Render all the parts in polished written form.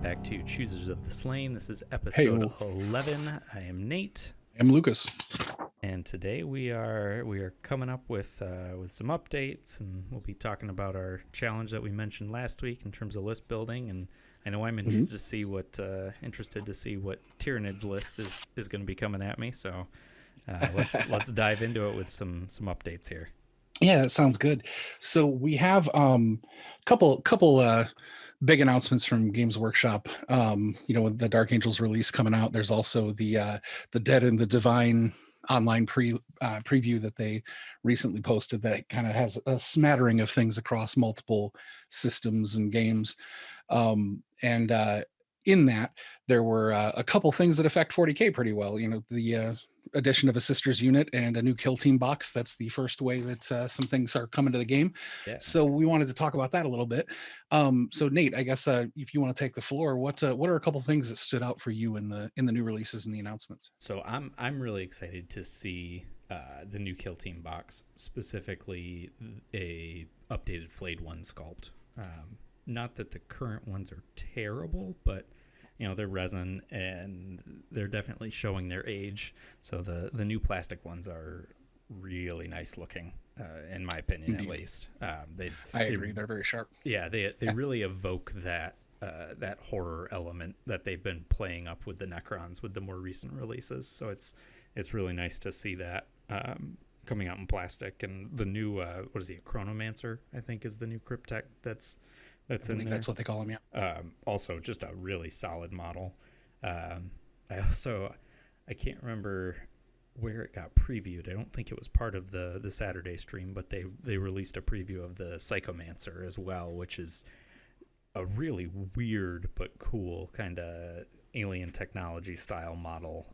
welcome back to Choosers of the Slain. This is Hey, episode 11. I am Nate, I'm Lucas. and today we are coming up with some updates, and we'll be talking about our challenge that we mentioned last week in terms of list building. And I know I'm interested to see what Tyranids list is going to be coming at me. So let's dive into it with some updates here. Yeah, that sounds good. So we have couple big announcements from Games Workshop. With the Dark Angels release coming out, there's also the Dead and the Divine online preview that they recently posted that kind of has a smattering of things across multiple systems and games. And in that, there were a couple things that affect 40K pretty well. The addition of a sisters unit and a new kill team box. That's the first way that some things are coming to the game. Yeah. So we wanted to talk about that a little bit. So Nate, I guess if you want to take the floor, what are a couple things that stood out for you in the new releases and the announcements? So I'm really excited to see the new kill team box, specifically a updated flayed one sculpt. Not that the current ones are terrible, but they're resin and they're definitely showing their age. So the new plastic ones are really nice looking, in my opinion. Indeed. At least. I agree. They're very sharp. Yeah, they really evoke that horror element that they've been playing up with the Necrons with the more recent releases. So it's really nice to see that coming out in plastic. And the new what is he, a Chronomancer, I think, is the new Cryptek that's I think that's what they call them. Yeah. Also, just a really solid model. I can't remember where it got previewed. I don't think it was part of the Saturday stream, but they released a preview of the Psychomancer as well, which is a really weird but cool kind of alien technology style model.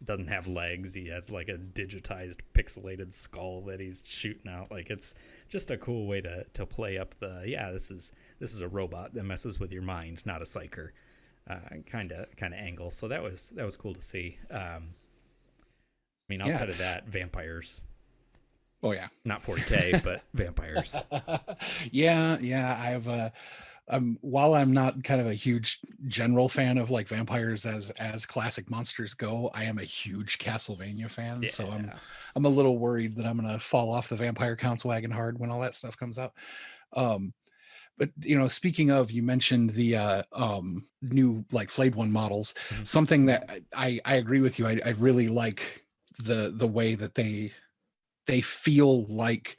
Doesn't have legs. He has like a digitized pixelated skull that he's shooting out. Like, it's just a cool way to play up this is a robot that messes with your mind, not a psyker kind of angle. So that was cool to see. Outside of that, vampires. Oh yeah, not 40K, but vampires. Yeah. I have while I'm not kind of a huge general fan of like vampires as classic monsters go, I am a huge Castlevania fan. Yeah. So I'm a little worried that I'm gonna fall off the Vampire Counts wagon hard when all that stuff comes out. But speaking of, you mentioned the new like flayed one models. Mm-hmm. Something that I agree with you. I really like the way that they feel like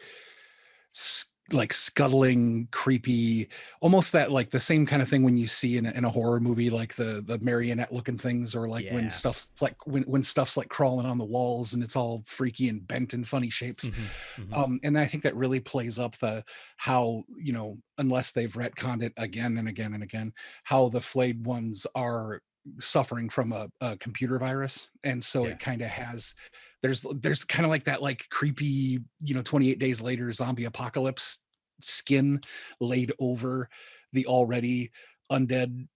scuttling, creepy, almost that like the same kind of thing when you see in a horror movie, like the marionette looking things, or like when stuff's like when stuff's like crawling on the walls and it's all freaky and bent in funny shapes. And I think that really plays up how unless they've retconned it again and again and again, how the flayed ones are suffering from a computer virus. And so it kind of has there's kind of like that like creepy 28 days later zombie apocalypse skin laid over the already undead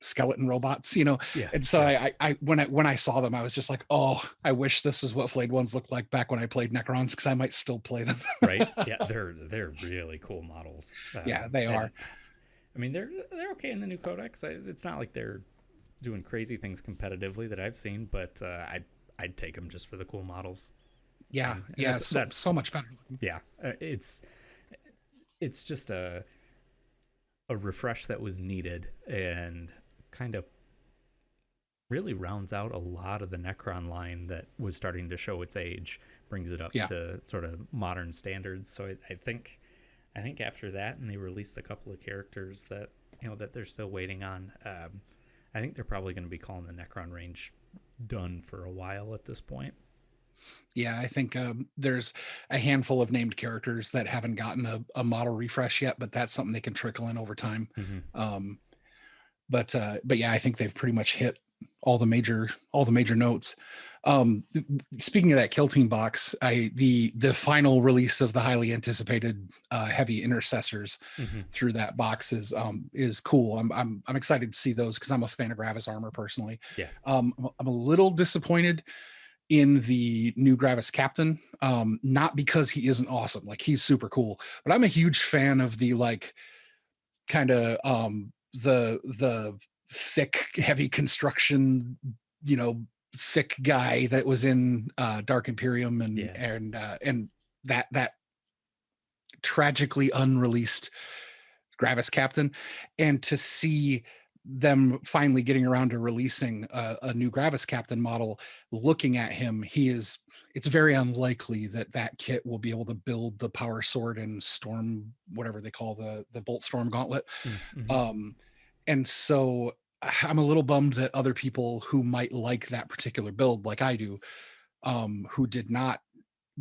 skeleton robots, and so I when I saw them, I was just like, oh, I wish this is what flayed ones looked like back when I played Necrons, because I might still play them. Right. Yeah, they're really cool models. Yeah, they are. They're okay in the new codex. It's not like they're doing crazy things competitively that I've seen, but I'd take them just for the cool models. Yeah, so much better. Yeah, it's just a refresh that was needed, and kind of really rounds out a lot of the Necron line that was starting to show its age, brings it up to sort of modern standards. So I think after that, and they released a couple of characters that that they're still waiting on, I think they're probably going to be calling the Necron range done for a while at this point. Yeah, I think there's a handful of named characters that haven't gotten a model refresh yet, but that's something they can trickle in over time. But yeah, I think they've pretty much hit all the major notes. Speaking of that kill team box, the final release of the highly anticipated heavy intercessors through that box is cool. I'm excited to see those because I'm a fan of Gravis armor personally. Yeah. I'm a little disappointed in the new Gravis captain, not because he isn't awesome, like he's super cool, but I'm a huge fan of the like kind of the thick, heavy construction, you know, thick guy that was in Dark Imperium Yeah. and that tragically unreleased Gravis Captain, and to see them finally getting around to releasing a new Gravis Captain model, looking at him, it's very unlikely that that kit will be able to build the power sword and storm, whatever they call the bolt storm gauntlet. Mm-hmm. And so I'm a little bummed that other people who might like that particular build, like I do, who did not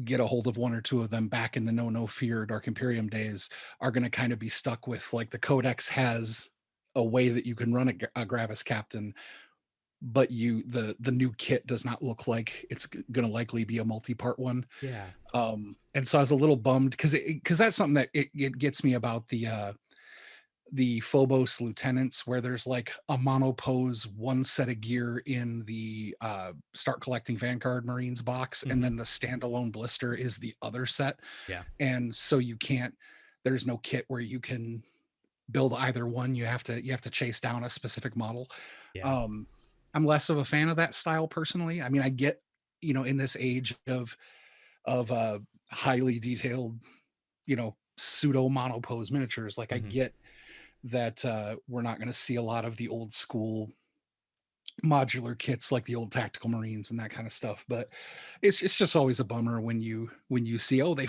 get a hold of one or two of them back in the No Fear Dark Imperium days, are going to kind of be stuck with, like, the Codex has a way that you can run a Gravis Captain, but the new kit does not look like it's going to likely be a multi-part one. Yeah. And so I was a little bummed because that's something that it gets me about the Phobos lieutenants, where there's like a monopose one set of gear in the Start Collecting Vanguard Marines box, Mm-hmm. and then the standalone blister is the other set. Yeah. And so there's no kit where you can build either one. You have to chase down a specific model. Yeah. I'm less of a fan of that style personally. I mean, I get, in this age of highly detailed, pseudo monopose miniatures, like, I Mm-hmm. get that we're not going to see a lot of the old school modular kits like the old tactical marines and that kind of stuff, but it's just always a bummer when you see, oh, they're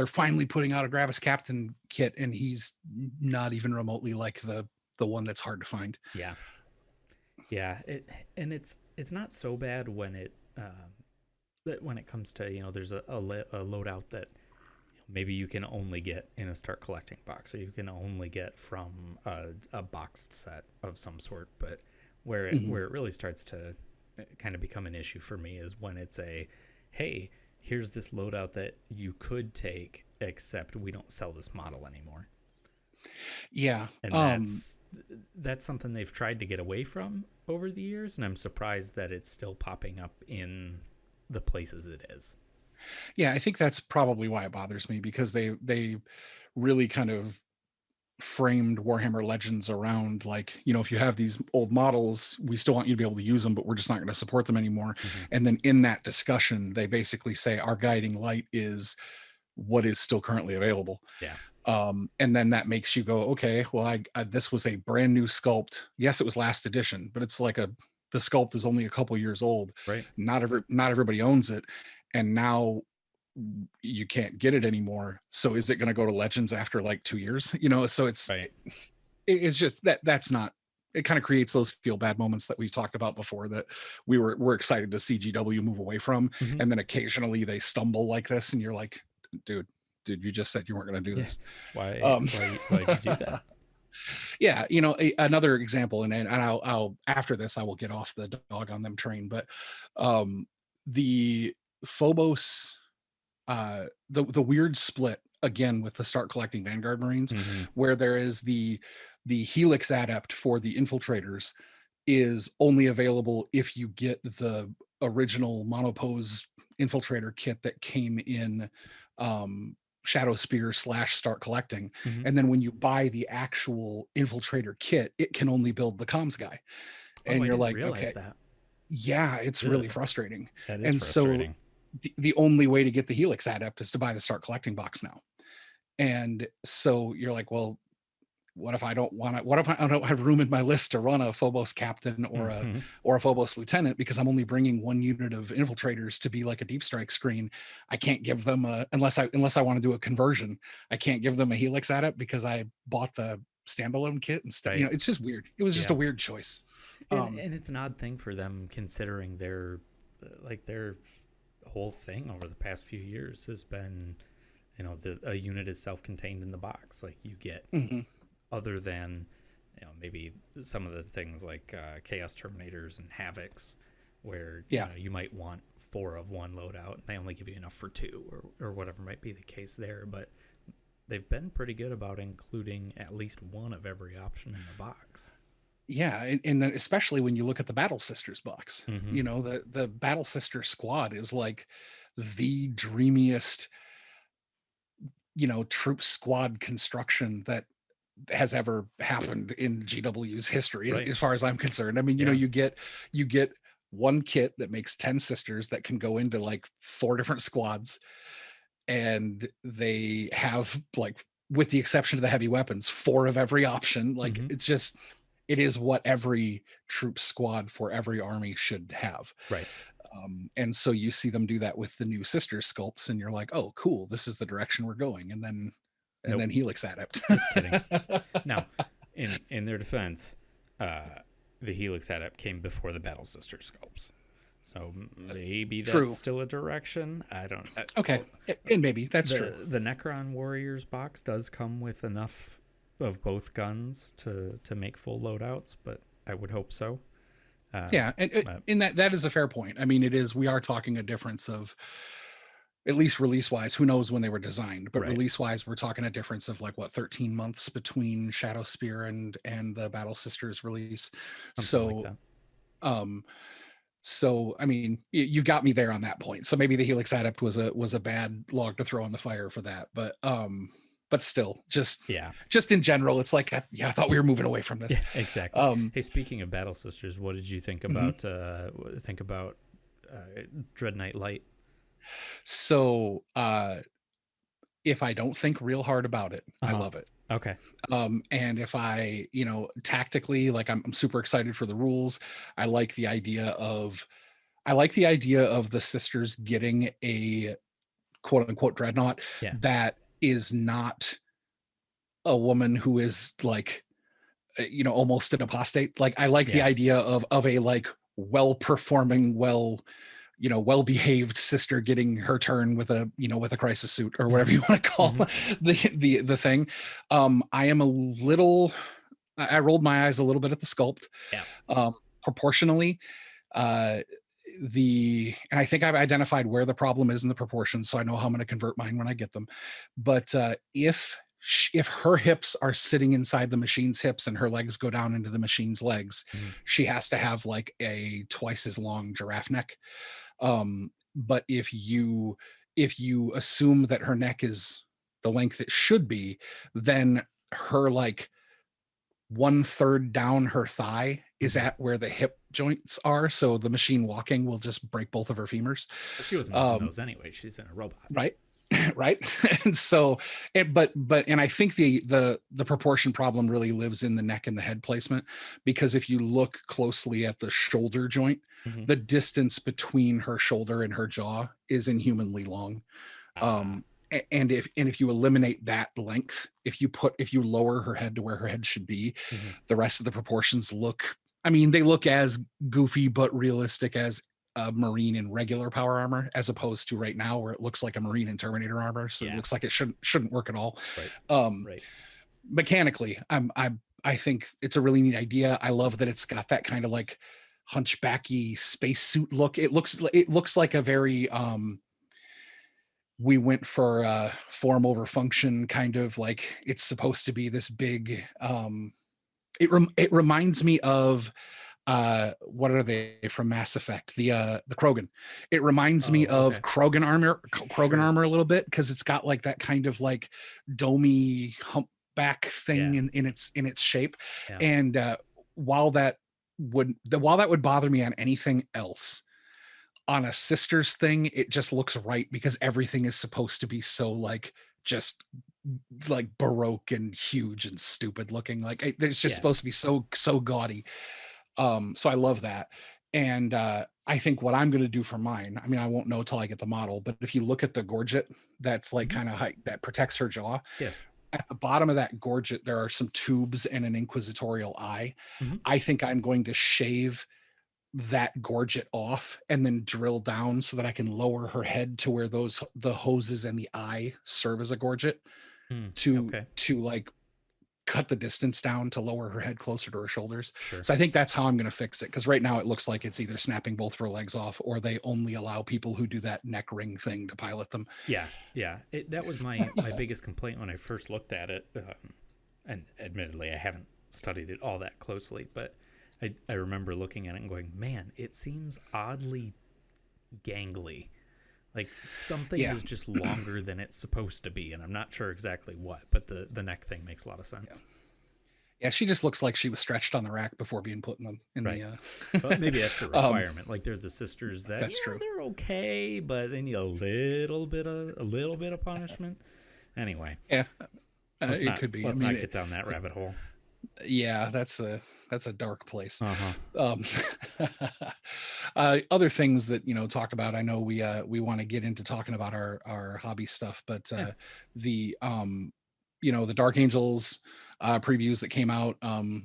finally putting out a Gravis Captain kit, and he's not even remotely like the one that's hard to find. Yeah. Yeah. It's not so bad when it comes to, there's a loadout that maybe you can only get in a Start Collecting box, or you can only get from a boxed set of some sort. But where it really starts to kind of become an issue for me is when it's hey, here's this loadout that you could take, except we don't sell this model anymore. Yeah. And that's something they've tried to get away from over the years, and I'm surprised that it's still popping up in the places it is. Yeah, I think that's probably why it bothers me, because they really kind of framed Warhammer Legends around, like, if you have these old models, we still want you to be able to use them, but we're just not going to support them anymore. Mm-hmm. And then in that discussion, they basically say our guiding light is what is still currently available. Yeah. And then that makes you go, okay, well, I this was a brand new sculpt. Yes, it was last edition, but it's like the sculpt is only a couple years old. Right. Not everybody owns it, and now you can't get it anymore. So is it going to go to Legends after like 2 years? So Right. it's just that's not. It kind of creates those feel bad moments that we've talked about before, that we're excited to see GW move away from, Mm-hmm. and then occasionally they stumble like this, and you're like, dude, you just said you weren't going to do this. Why did you do that? Yeah, another example, and I'll after this I will get off the dog on them train, but the Phobos, the weird split again with the Start Collecting Vanguard Marines, Mm-hmm. where there is the Helix adept for the infiltrators is only available if you get the original monopose infiltrator kit that came in Shadow Spear / Start Collecting. Mm-hmm. And then when you buy the actual infiltrator kit, it can only build the comms guy. And you're like, okay, that. Yeah, it's really frustrating. That is frustrating. So the only way to get the Helix adept is to buy the Start Collecting box now. And so you're like, well, what if I don't have room in my list to run a Phobos captain or a Phobos lieutenant, because I'm only bringing one unit of infiltrators to be like a deep strike screen? I can't give them unless I want to do a conversion, I can't give them a Helix adept because I bought the standalone kit instead. Right. It's just weird. It was just a weird choice. And it's an odd thing for them, considering their whole thing over the past few years has been, a unit is self-contained in the box. Like, you get other than, maybe some of the things like Chaos Terminators and Havocs, where you might want 4 of one loadout and they only give you enough for 2, or whatever might be the case there. But they've been pretty good about including at least one of every option in the box. Yeah, and then especially when you look at the Battle Sisters box, the Battle Sister squad is like the dreamiest, troop squad construction that has ever happened in GW's history, Right. as far as I'm concerned. I mean, you know, you get one kit that makes 10 sisters that can go into like 4 different squads, and they have, like, with the exception of the heavy weapons, 4 of every option. Like, Mm-hmm. it's just, it is what every troop squad for every army should have. Right. And so you see them do that with the new sister sculpts, and you're like, oh, cool, this is the direction we're going. And Nope. then Helix Adept. Just kidding. Now, in their defense, the Helix Adept came before the Battle Sister sculpts. So maybe that's True. still a direction. I don't. Okay, and maybe that's true. The Necron Warriors box does come with enough of both guns to make full loadouts, but I would hope so. Yeah, and in that is a fair point. I mean, it is. We are talking a difference of, at least release wise. Who knows when they were designed? But Right. release wise, we're talking a difference of like, what, 13 months between Shadow Spear and the Battle Sisters release. Something like that. So I mean, you got me there on that point. So maybe the Helix Adept was a bad log to throw on the fire for that. But still, just in general, it's like, I thought we were moving away from this. Yeah, exactly. Hey, speaking of Battle Sisters, what did you think about Dread Knight Light? So if I don't think real hard about it, I love it. Okay. And if I, tactically, like, I'm super excited for the rules. I like the idea of the sisters getting a quote unquote dreadnought that is not a woman who is like, almost an apostate. Like, I like the idea of a like well-performing, well-behaved sister getting her turn with a crisis suit or whatever you want to call the thing. I rolled my eyes a little bit at the sculpt. Proportionally, and I think I've identified where the problem is in the proportions, so I know how I'm going to convert mine when I get them. But if her hips are sitting inside the machine's hips and her legs go down into the machine's legs, she has to have like a twice as long giraffe neck. But if you assume that her neck is the length it should be, then her like 1/3 down her thigh is at where the hip joints are. So the machine walking will just break both of her femurs. Well, she wasn't using those anyway. She's in a robot. Right. Right. And so, but I think the proportion problem really lives in the neck and the head placement, because if you look closely at the shoulder joint, the distance between her shoulder and her jaw is inhumanly long. And if you eliminate that length, if you lower her head to where her head should be, the rest of the proportions they look as goofy but realistic as a Marine in regular power armor, as opposed to right now where it looks like a Marine in Terminator armor. So it looks like it shouldn't work at all. Right. Mechanically, I think it's a really neat idea. I love that it's got that kind of like hunchbacky spacesuit look. It looks like a very we went for form over function, kind of like it's supposed to be this big. It reminds me of what are they from Mass Effect? The Krogan. It reminds me of Krogan armor a little bit, because it's got like that kind of like domey humpback thing in its shape. And while that would bother me on anything else, on a sisters thing, it just looks right, because everything is supposed to be so like just like baroque and huge and stupid looking. Like it's just supposed to be so gaudy. So I love that. And I think what I'm going to do for mine, I mean, I won't know till I get the model, but if you look at the gorget that's like kind of height that protects her jaw, at the bottom of that gorget there are some tubes and an inquisitorial eye. I think I'm going to shave that gorget off and then drill down so that I can lower her head to where the hoses and the eye serve as a gorget to like cut the distance down to lower her head closer to her shoulders. So I think that's how I'm going to fix it, because right now it looks like it's either snapping both of her legs off, or they only allow people who do that neck ring thing to pilot them. That was my biggest complaint when I first looked at it, and admittedly I haven't studied it all that closely, but I remember looking at it and going, man, it seems oddly gangly. Like something is just longer than it's supposed to be, and I'm not sure exactly what, but the neck thing makes a lot of sense. Yeah, she just looks like she was stretched on the rack before being put in Right. the. But maybe that's the um, requirement. Like they're the sisters that that's true. they're okay, but they need a little bit of punishment. Anyway, Yeah, let's it not could be. I let's mean, not get down that rabbit hole. yeah, that's a dark place. Uh huh. Um, other things that talk about. I know we want to get into talking about our hobby stuff, but Yeah. the the Dark Angels previews that came out.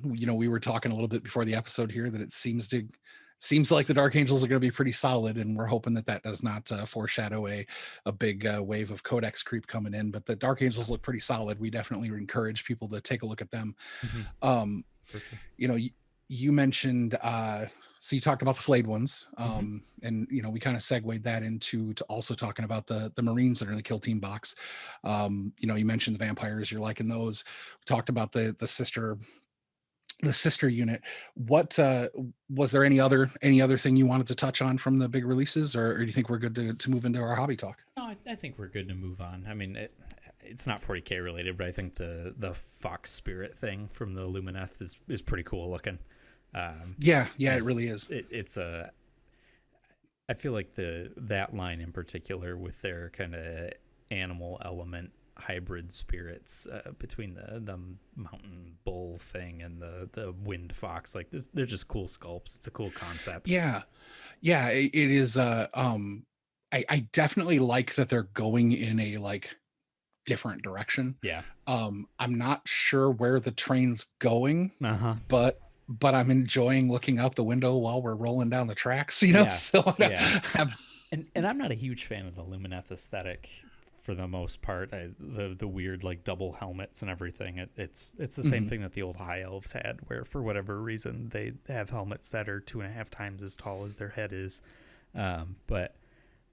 We were talking a little bit before the episode here that it seems like the Dark Angels are going to be pretty solid, and we're hoping that does not foreshadow a big wave of Codex creep coming in. But the Dark Angels look pretty solid. We definitely encourage people to take a look at them. Mm-hmm. Um, For sure. you mentioned so you talked about the flayed ones, Mm-hmm. and we kind of segued that into to also talking about the Marines that are in the kill team box. You mentioned the vampires, you're liking those. We talked about the sister unit. What was there any other thing you wanted to touch on from the big releases, or do you think we're good to move into our hobby talk? No, I think we're good to move on. I mean, it's not 40K related, but I think the fox spirit thing from the Lumineth is pretty cool looking. Yeah, it really is. It's a. I feel like that line in particular with their kind of animal element hybrid spirits between the mountain bull thing and the wind fox, like they're just cool sculpts. It's a cool concept. Yeah, it is. I definitely like that they're going in a like different direction. Yeah. I'm not sure where the train's going, Uh-huh. but I'm enjoying looking out the window while we're rolling down the tracks, Yeah. So Yeah. And I'm not a huge fan of the Lumineth aesthetic for the most part. The weird like double helmets and everything. It's the same thing that the old high elves had, where for whatever reason they have helmets that are 2.5 times as tall as their head is. But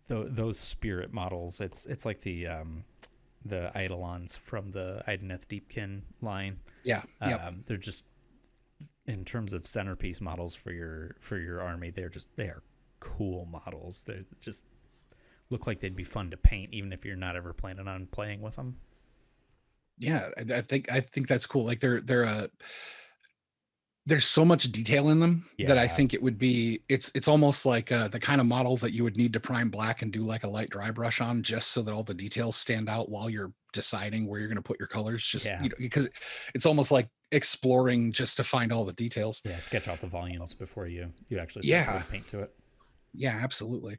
those spirit models, it's like the Eidolons from the Ideneth Deepkin line. Yeah. They're just, in terms of centerpiece models for your army, they are cool models. They just look like they'd be fun to paint, even if you're not ever planning on playing with them. Yeah, I think that's cool. Like there's so much detail in them that I think it would be. It's almost like the kind of model that you would need to prime black and do like a light dry brush on, just so that all the details stand out while you're deciding where you're going to put your colors. Just because it's almost like exploring just to find all the details. Yeah, sketch out the volumes before you actually start paint to it. Yeah, absolutely.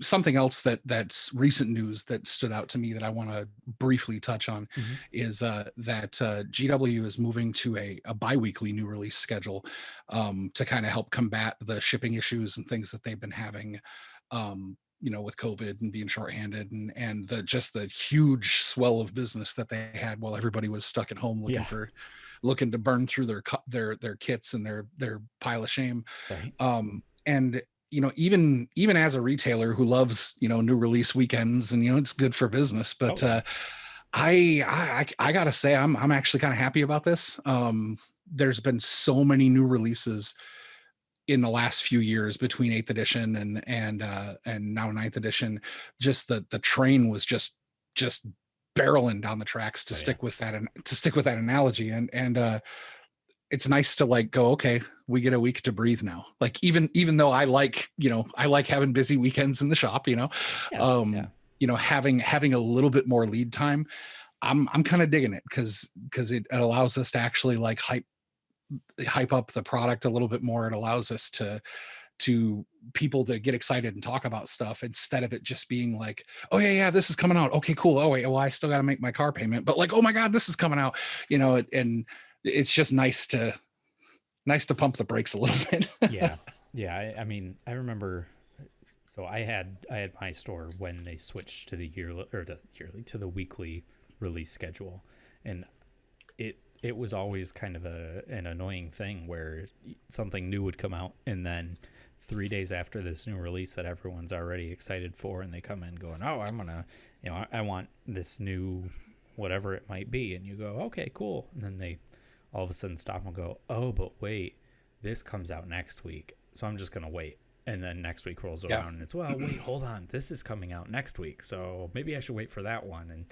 Something else that's recent news that stood out to me that I want to briefly touch on is that GW is moving to a bi-weekly new release schedule to kind of help combat the shipping issues and things that they've been having, with COVID and being shorthanded and the huge swell of business that they had while everybody was stuck at home looking to burn through their kits and their pile of shame. Right. And even as a retailer who loves new release weekends and it's good for business, but I gotta say I'm actually kind of happy about this. There's been so many new releases in the last few years between 8th edition and now 9th edition. Just the train was just barreling down the tracks to stick with that analogy, and it's nice to like go, okay, we get a week to breathe now. Like even though I like having busy weekends in the shop, having a little bit more lead time, I'm kind of digging it because it allows us to actually like hype up the product a little bit more. It allows us to people to get excited and talk about stuff instead of it just being like, oh yeah, this is coming out. Okay, cool. Oh wait, well, I still got to make my car payment, but like, oh my God, this is coming out, and it's just nice to pump the brakes a little bit. Yeah. I mean, I remember. So I had my store when they switched to the the weekly release schedule, and it was always kind of an annoying thing where something new would come out, and then 3 days after this new release that everyone's already excited for, and they come in going, oh, I'm gonna, I want this new whatever it might be, and you go, okay, cool, and then they all of a sudden stop and go, oh, but wait, this comes out next week, so I'm just going to wait. And then next week rolls around and it's, well, wait, hold on, this is coming out next week, so maybe I should wait for that one. And,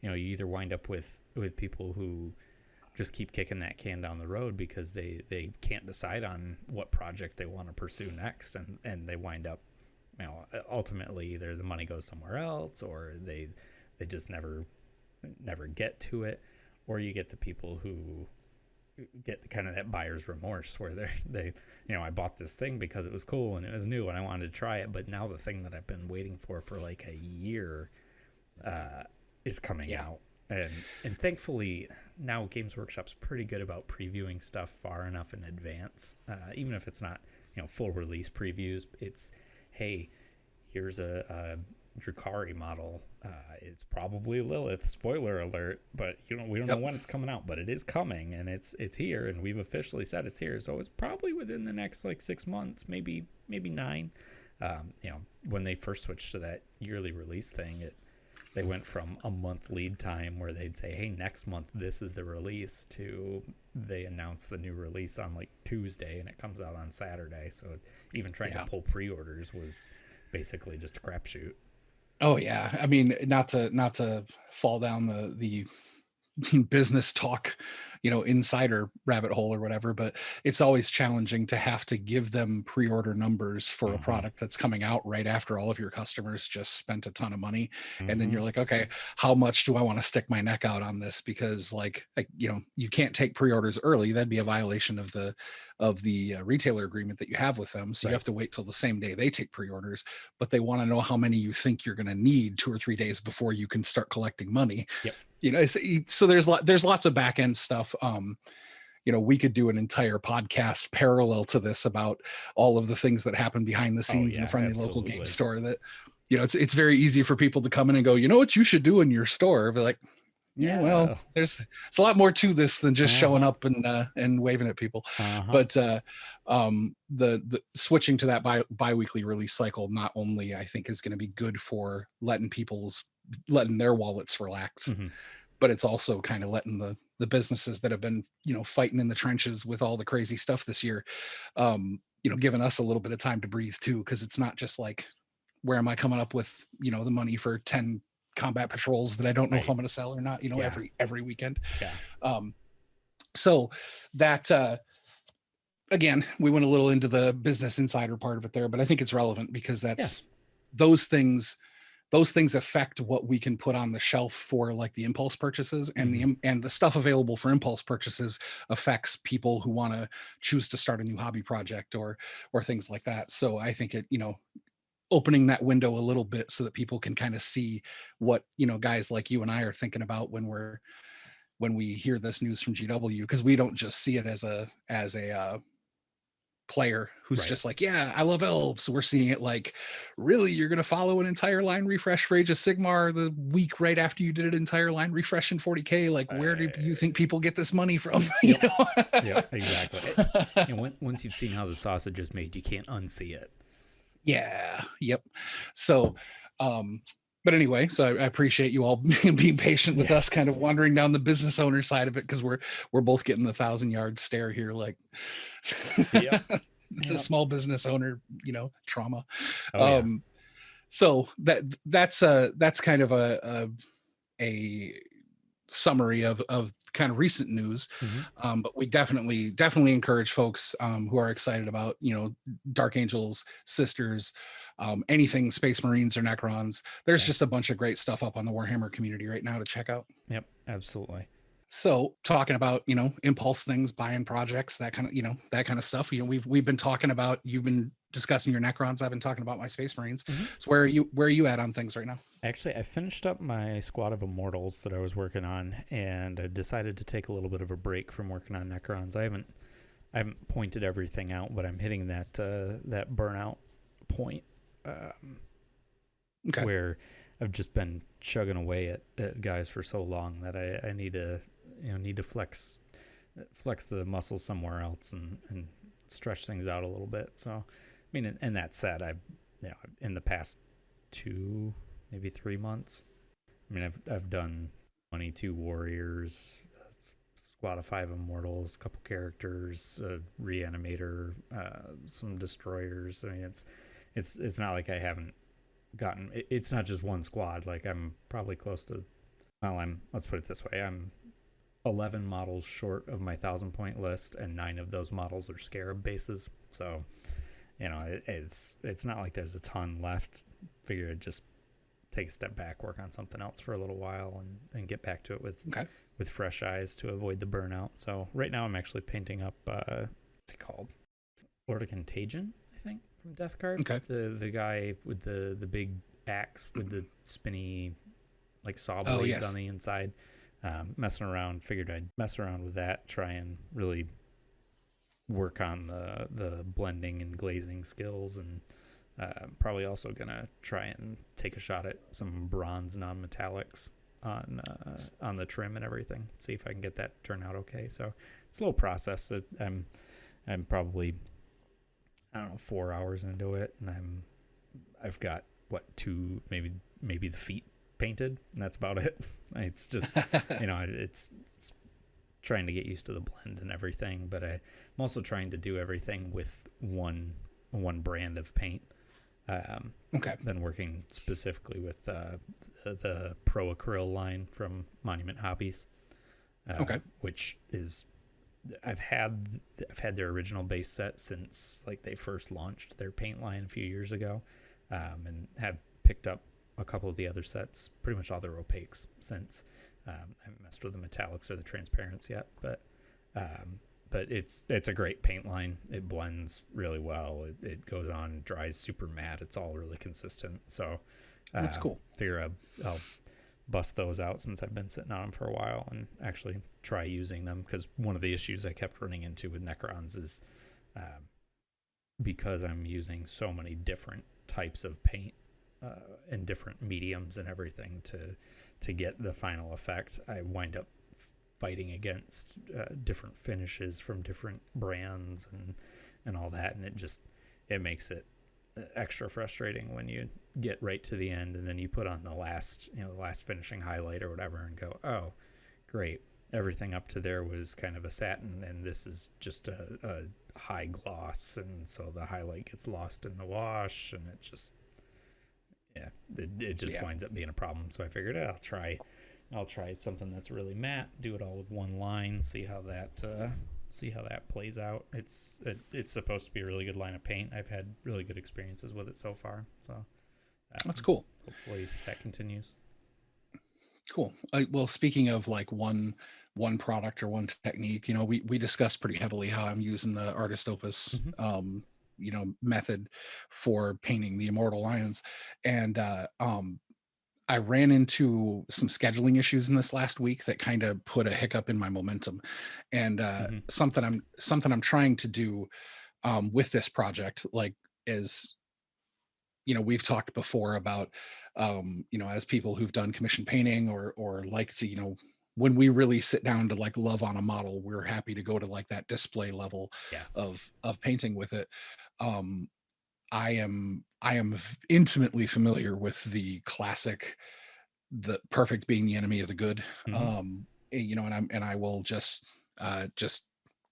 you either wind up with people who just keep kicking that can down the road because they can't decide on what project they want to pursue next, and they wind up, ultimately either the money goes somewhere else, or they just never get to it, or you get the people who get kind of that buyer's remorse where they I bought this thing because it was cool and it was new and I wanted to try it, but now the thing that I've been waiting for like a year is coming out. And thankfully now Games Workshop's pretty good about previewing stuff far enough in advance, even if it's not full release previews. It's, hey, here's a Drukhari model. It's probably Lilith, spoiler alert, but we don't know when it's coming out, but it is coming, and it's here, and we've officially said it's here, so it's probably within the next like 6 months, maybe 9. When they first switched to that yearly release thing, they went from a month lead time where they'd say, hey, next month this is the release, to they announce the new release on like Tuesday and it comes out on Saturday. So even trying to pull pre-orders was basically just a crapshoot. Oh yeah, I mean, not to fall down the business talk, insider rabbit hole or whatever, but it's always challenging to have to give them pre-order numbers for a product that's coming out right after all of your customers just spent a ton of money. And then you're like, okay, how much do I want to stick my neck out on this? Because you can't take pre-orders early. That'd be a violation of the retailer agreement that you have with them. So you have to wait till the same day they take pre-orders, but they want to know how many you think you're going to need 2 or 3 days before you can start collecting money. Yep. So there's lots of back end stuff. We could do an entire podcast parallel to this about all of the things that happen behind the scenes in a friendly local game store that, it's very easy for people to come in and go, what you should do in your store. But like, well, there's a lot more to this than just showing up and waving at people. But the switching to that bi-weekly release cycle not only I think is going to be good for letting their wallets relax, but it's also kind of letting the businesses that have been fighting in the trenches with all the crazy stuff this year, giving us a little bit of time to breathe too, because it's not just like, where am I coming up with the money for 10 combat patrols that I don't know if I'm going to sell or not, every weekend. So that again, we went a little into the business insider part of it there, but I think it's relevant because those things affect what we can put on the shelf for like the impulse purchases, and the stuff available for impulse purchases affects people who want to choose to start a new hobby project or things like that. So I think it, opening that window a little bit so that people can kind of see what, guys like you and I are thinking about when we hear this news from GW, because we don't just see it as a player who's just like, yeah, I love elves. So we're seeing it like, really, you're going to follow an entire line refresh for Age of Sigmar the week right after you did an entire line refresh in 40K. Like, where do you think people get this money from? Yeah, exactly. And once you've seen how the sausage is made, you can't unsee it. Yeah. Yep. So, but anyway, so I appreciate you all being patient with us, kind of wandering down the business owner side of it, because we're both getting the 1,000-yard stare here, like the small business owner, trauma. So that's kind of a summary of kind of recent news. But we definitely encourage folks who are excited about Dark Angels, Sisters, anything Space Marines or Necrons. There's just a bunch of great stuff up on the Warhammer community right now to check out. Yep, absolutely. So talking about impulse things, buying projects, that kind of stuff. We've been talking about, you've been discussing your Necrons, I've been talking about my Space Marines. So where are you at on things right now? Actually, I finished up my squad of Immortals that I was working on, and I decided to take a little bit of a break from working on Necrons. I haven't pointed everything out, but I'm hitting that burnout point where I've just been chugging away at guys for so long that I need to flex the muscles somewhere else and stretch things out a little bit. So, I mean, and that said, in the past 2, maybe 3 months, I mean, I've done 22 warriors, a squad of 5 immortals, a couple characters, a reanimator, some destroyers. I mean, it's not like I haven't gotten. It's not just one squad. Like, I'm probably close to. Well, let's put it this way. I'm 11 models short of my 1,000 point list, and 9 of those models are Scarab bases. So, it's not like there's a ton left. Figure I'd just take a step back, work on something else for a little while, and get back to it with fresh eyes to avoid the burnout. So right now I'm actually painting up what's it called? Lord of Contagion, I think, from Death Guard. Okay. The guy with the big axe with the spinny like saw blades on the inside. Messing around, figured I'd mess around with that, try and really work on the blending and glazing skills, and probably also gonna try and take a shot at some bronze non-metallics on the trim and everything. See if I can get that turn out okay. So it's a little process. I'm probably, I don't know, 4 hours into it, and I've got two, maybe the feet painted, and that's about it. It's just it's trying to get used to the blend and everything, but I'm also trying to do everything with one brand of paint. Been working specifically with the Pro Acryl line from Monument Hobbies, which is I've had their original base set since like they first launched their paint line a few years ago, and have picked up a couple of the other sets, pretty much all their opaques since. I haven't messed with the metallics or the transparents yet, but it's a great paint line. It blends really well. It goes on, dries super matte. It's all really consistent. So that's cool. Figure I'll bust those out since I've been sitting on them for a while and actually try using them, because one of the issues I kept running into with Necrons is because I'm using so many different types of paint and different mediums and everything to get the final effect, I wind up fighting against different finishes from different brands and all that, and it makes it extra frustrating when you get right to the end and then you put on the last finishing highlight or whatever and go, oh great, everything up to there was kind of a satin and this is just a high gloss, and so the highlight gets lost in the wash, and it just winds up being a problem. So I figured I'll try something that's really matte, do it all with one line, see how that plays out. It's supposed to be a really good line of paint. I've had really good experiences with it so far, so that's cool. Hopefully that continues. Cool. Well, speaking of like one product or one technique, we discussed pretty heavily how I'm using the Artist Opus method for painting the Immortal Lions, and I ran into some scheduling issues in this last week that kind of put a hiccup in my momentum, and something I'm trying to do with this project, like, is, we've talked before about as people who've done commission painting or like to, when we really sit down to like love on a model, we're happy to go to like that display level of painting with it. I am intimately familiar with the classic, the perfect being the enemy of the good. And I will just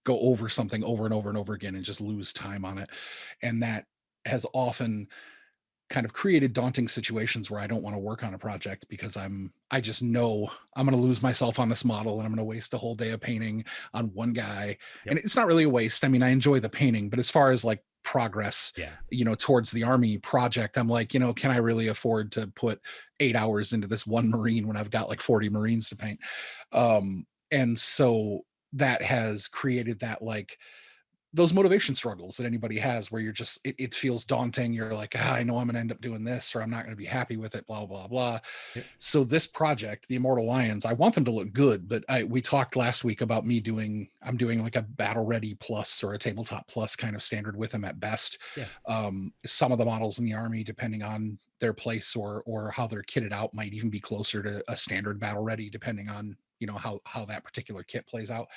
go over something over and over and over again and just lose time on it. And that has often kind of created daunting situations where I don't want to work on a project, because I just know I'm going to lose myself on this model and I'm going to waste a whole day of painting on one guy. And it's not really a waste. I mean, I enjoy the painting, but as far as like progress, towards the army project, I'm like, can I really afford to put 8 hours into this one Marine when I've got like 40 Marines to paint? And so that has created that, like, those motivation struggles that anybody has, where you're just, it feels daunting. You're like, I know I'm going to end up doing this, or I'm not going to be happy with it, blah, blah, blah. So this project, the Immortal Lions, I want them to look good, but we talked last week about I'm doing like a battle ready plus or a tabletop plus kind of standard with them at best. Some of the models in the army, depending on their place or how they're kitted out, might even be closer to a standard battle ready, depending on how that particular kit plays out.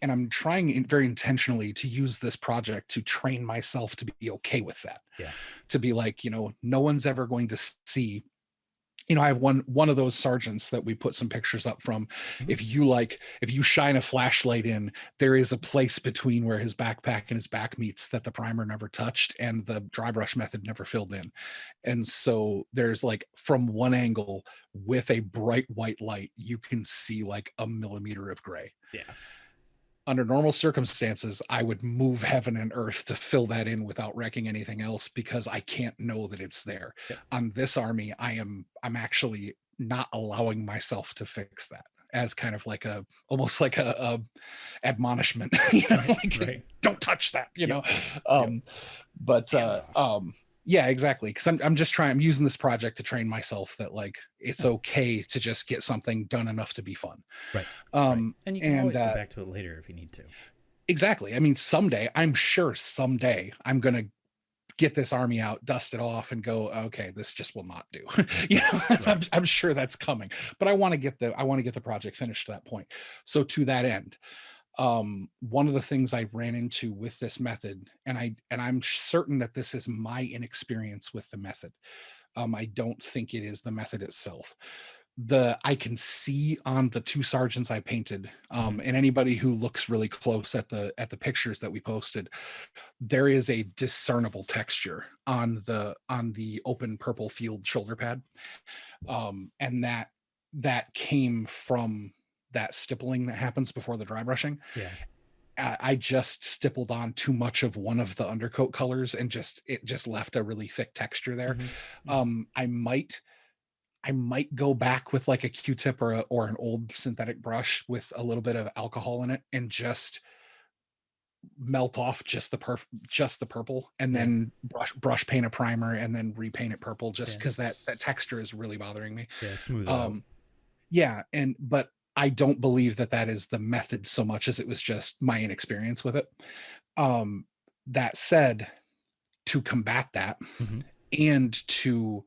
And I'm trying very intentionally to use this project to train myself to be okay with that. To be like, no one's ever going to see I have one of those sergeants that we put some pictures up from. Mhm. If you shine a flashlight in, there is a place between where his backpack and his back meets that the primer never touched and the dry brush method never filled in. And so there's like, from one angle with a bright white light, you can see like a millimeter of gray. Yeah. Under normal circumstances, I would move heaven and earth to fill that in without wrecking anything else, because I can't know that it's there. Yep. On this army, I'm actually not allowing myself to fix that, as kind of like almost like a admonishment, Right. Don't touch that, Yep. But Hands off. yeah, exactly. Because I'm using this project to train myself that like it's okay to just get something done enough to be fun. Right. And you can always go back to it later if you need to. Exactly. I mean, I'm sure someday I'm gonna get this army out, dust it off, and go, okay, this just will not do. Right. I'm sure that's coming, but I want to get the project finished to that point. So to that end, one of the things I ran into with this method, and I'm certain that this is my inexperience with the method. I don't think it is the method itself. I can see on the two sergeants I painted, and anybody who looks really close at the pictures that we posted, there is a discernible texture on the open purple field shoulder pad, and that came from that stippling that happens before the dry brushing. Yeah. I just stippled on too much of one of the undercoat colors, and it just left a really thick texture there. I might go back with like a Q-tip or an old synthetic brush with a little bit of alcohol in it, and just melt off just the purple, and then brush paint a primer, and then repaint it purple, just because that texture is really bothering me. Yeah, smooth it out. Yeah, but I don't believe that is the method so much as it was just my inexperience with it. That said, to combat that, and to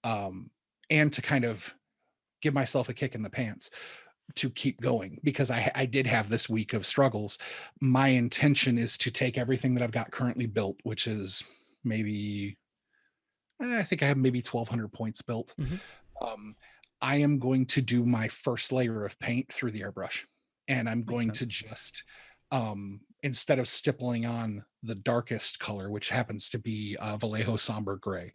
kind of give myself a kick in the pants to keep going, because I did have this week of struggles. My intention is to take everything that I've got currently built, which is maybe, I think I have maybe 1,200 points built. I am going to do my first layer of paint through the airbrush, and I'm going to just, instead of stippling on the darkest color, which happens to be Vallejo Somber Gray,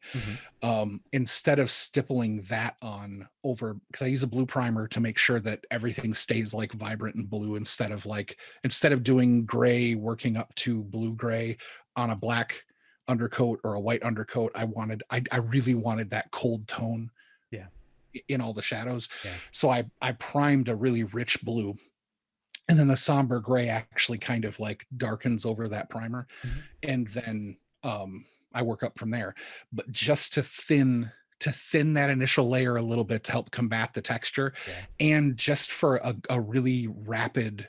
instead of stippling that on over, because I use a blue primer to make sure that everything stays like vibrant and blue, instead of doing gray working up to blue gray on a black undercoat or a white undercoat. I really wanted that cold tone in all the shadows. So I primed a really rich blue, and then the somber gray actually kind of like darkens over that primer, and then I work up from there. But just to thin that initial layer a little bit to help combat the texture, and just for a really rapid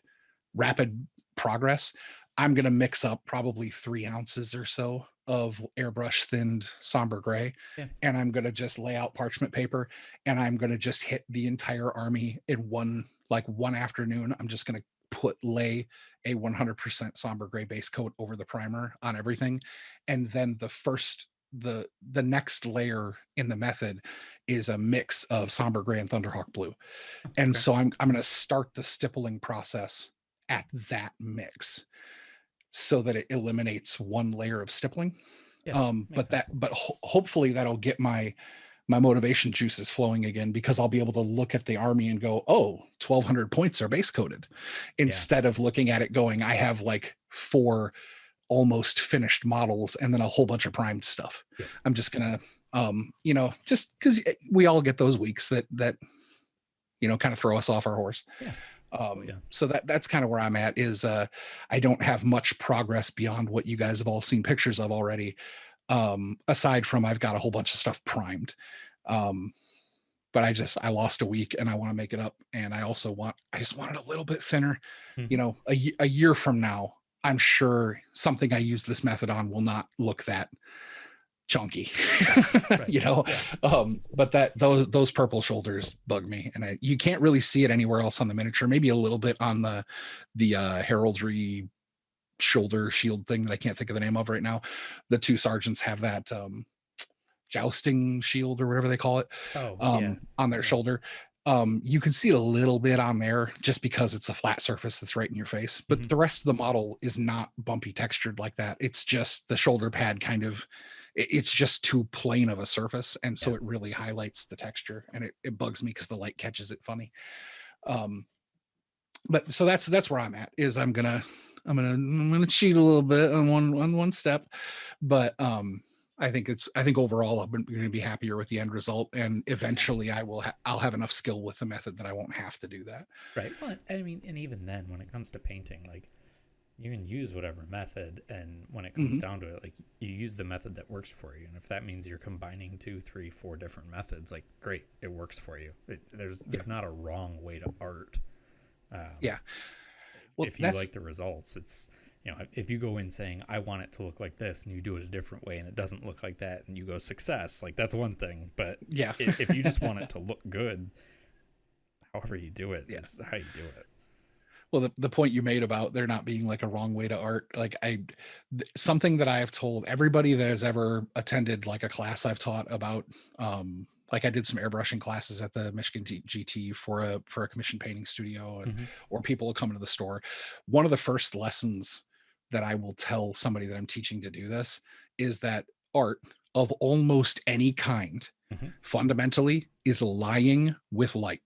progress, I'm going to mix up probably 3 ounces or so of airbrush thinned somber gray, and I'm going to just lay out parchment paper, and I'm going to just hit the entire army in one afternoon. I'm just going to lay a 100% somber gray base coat over the primer on everything, and then the next layer in the method is a mix of somber gray and Thunderhawk blue. And so I'm going to start the stippling process at that mix, so that it eliminates one layer of stippling. But hopefully that'll get my motivation juices flowing again, because I'll be able to look at the army and go, oh, 1,200 points are base coated, instead of looking at it going, I have like 4 almost finished models and then a whole bunch of primed stuff. I'm just gonna just because we all get those weeks that kind of throw us off our horse. So that's kind of where I'm at, is I don't have much progress beyond what you guys have all seen pictures of already, aside from I've got a whole bunch of stuff primed, but I lost a week and I want to make it up, and I just want it a little bit thinner. A year from now, I'm sure something I use this method on will not look that chunky. But those purple shoulders bug me, and you can't really see it anywhere else on the miniature. Maybe a little bit on the heraldry shoulder shield thing that I can't think of the name of right now. The two sergeants have that jousting shield or whatever they call it, Oh, yeah. on their shoulder. You can see a little bit on there just because it's a flat surface that's right in your face, but the rest of the model is not bumpy textured like that. It's just the shoulder pad kind of, it's just too plain of a surface, and so it really highlights the texture, and it bugs me because the light catches it funny. But so that's where I'm at, is I'm gonna cheat a little bit on one step, but I think overall I'm going to be happier with the end result, and eventually I'll have enough skill with the method that I won't have to do that. Right. Well, I mean, and even then, when it comes to painting, like, you can use whatever method, and when it comes down to it, like, you use the method that works for you. And if that means you're combining 2, 3, 4 different methods, like, great, it works for you. There's not a wrong way to art. Well, if you like the results, it's, if you go in saying, I want it to look like this, and you do it a different way and it doesn't look like that, and you go success, like, that's one thing. But if you just want it to look good, however you do it, that's how you do it. Well, the point you made about there not being like a wrong way to art, like something that I have told everybody that has ever attended like a class I've taught about, like I did some airbrushing classes at the Michigan GT for a commission painting studio, and or people will come into the store. One of the first lessons that I will tell somebody that I'm teaching to do this is that art of almost any kind fundamentally is lying with light.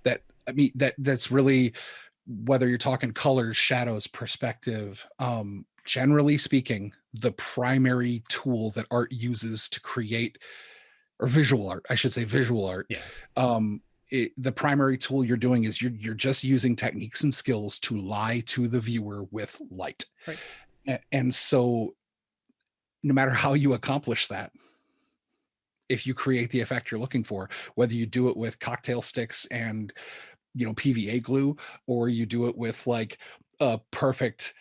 That's really, whether you're talking colors, shadows, perspective, generally speaking, the primary tool that art uses to create, or visual art, I should say visual art. The primary tool you're doing is you're just using techniques and skills to lie to the viewer with light. Right. And so no matter how you accomplish that, if you create the effect you're looking for, whether you do it with cocktail sticks and PVA glue, or you do it with like a perfect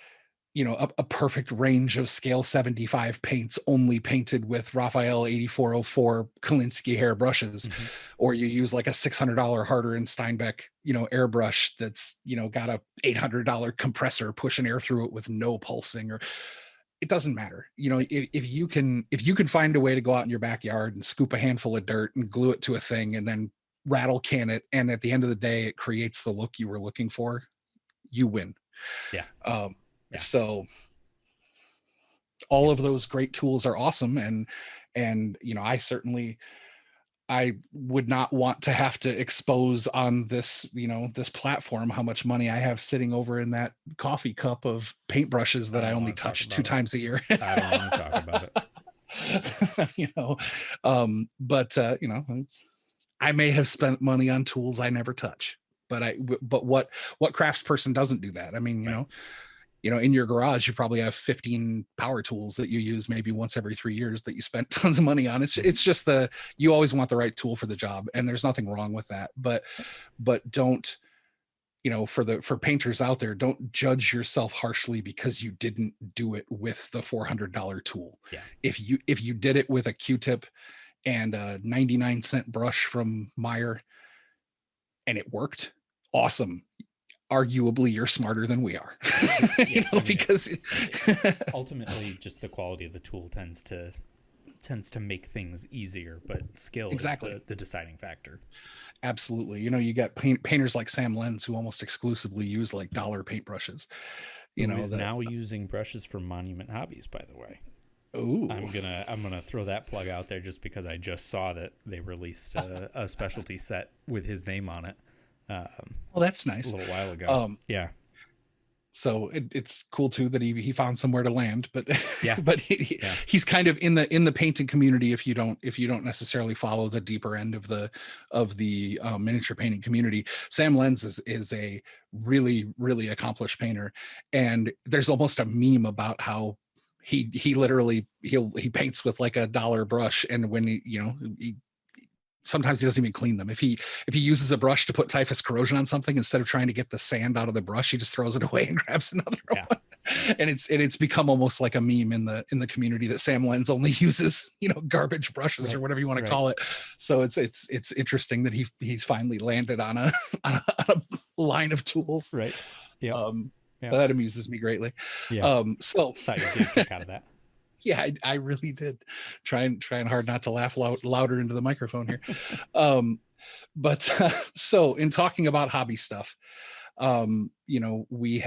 range of scale 75 paints only painted with Raphael 8404 Kolinsky hair brushes, or you use like a $600 Harder and Steinbeck, airbrush that's, got a $800 compressor pushing air through it with no pulsing, or it doesn't matter. If you can find a way to go out in your backyard and scoop a handful of dirt and glue it to a thing and then rattle can it, and at the end of the day, it creates the look you were looking for, you win. So all of those great tools are awesome. And I would not want to have to expose on this, this platform, how much money I have sitting over in that coffee cup of paintbrushes that I only touch 2 times a year. I don't want to talk about it. I may have spent money on tools I never touch, but what craftsperson doesn't do that? I mean, in your garage, you probably have 15 power tools that you use maybe once every 3 years that you spent tons of money on. It's just you always want the right tool for the job, and there's nothing wrong with that. But don't, for painters out there, don't judge yourself harshly because you didn't do it with the $400 tool. If you did it with a Q-tip and a 99-cent brush from Meyer and it worked, awesome. Arguably you're smarter than we are. Because ultimately just the quality of the tool tends to make things easier, but skill is the deciding factor. Absolutely. You got painters like Sam Lenz who almost exclusively use like dollar paintbrushes. He's now using brushes for Monument Hobbies, by the way. Ooh. I'm gonna throw that plug out there just because I just saw that they released a specialty set with his name on it. Well, that's nice. A little while ago. So it's cool too that he found somewhere to land, but he's kind of in the painting community. If you don't necessarily follow the deeper end of the miniature painting community, Sam Lenz is a really, really accomplished painter, and there's almost a meme about how he literally he paints with like a dollar brush, and when he sometimes he doesn't even clean them. If he uses a brush to put typhus corrosion on something, instead of trying to get the sand out of the brush, he just throws it away and grabs another one. And it's become almost like a meme in the community that Sam Lenz only uses garbage brushes or whatever you want to call it. So it's interesting that he's finally landed on a line of tools. Right. Yeah. That amuses me greatly. So thought you'd get a kick out of that. Yeah, I really did. Trying hard not to laugh louder into the microphone here. Um, but so in talking about hobby stuff, we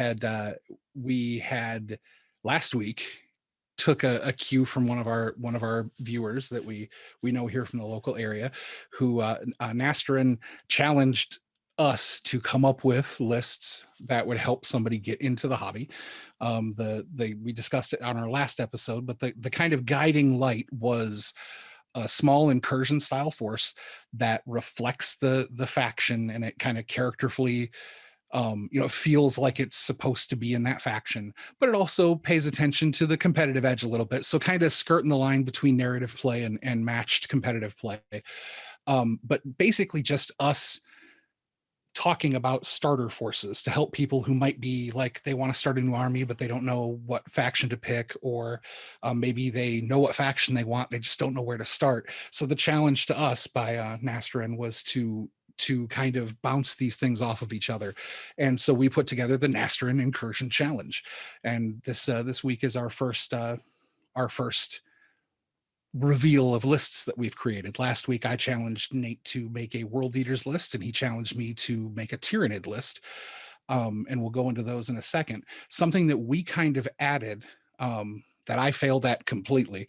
had last week took a cue from one of our viewers that we know here from the local area, who Nastarin challenged us to come up with lists that would help somebody get into the hobby. We discussed it on our last episode, but the kind of guiding light was a small incursion style force that reflects the faction, and it kind of characterfully feels like it's supposed to be in that faction, but it also pays attention to the competitive edge a little bit. So kind of skirting the line between narrative play and matched competitive play. But basically just us talking about starter forces to help people who might be like, they want to start a new army, but they don't know what faction to pick, or maybe they know what faction they want, they just don't know where to start. So the challenge to us by Nastarin was to kind of bounce these things off of each other. And so we put together the Nastarin Incursion Challenge. And this week is our first reveal of lists that we've created. Last week, I challenged Nate to make a World Leaders list, and he challenged me to make a Tyranid list. And we'll go into those in a second. Something that we kind of added that I failed at completely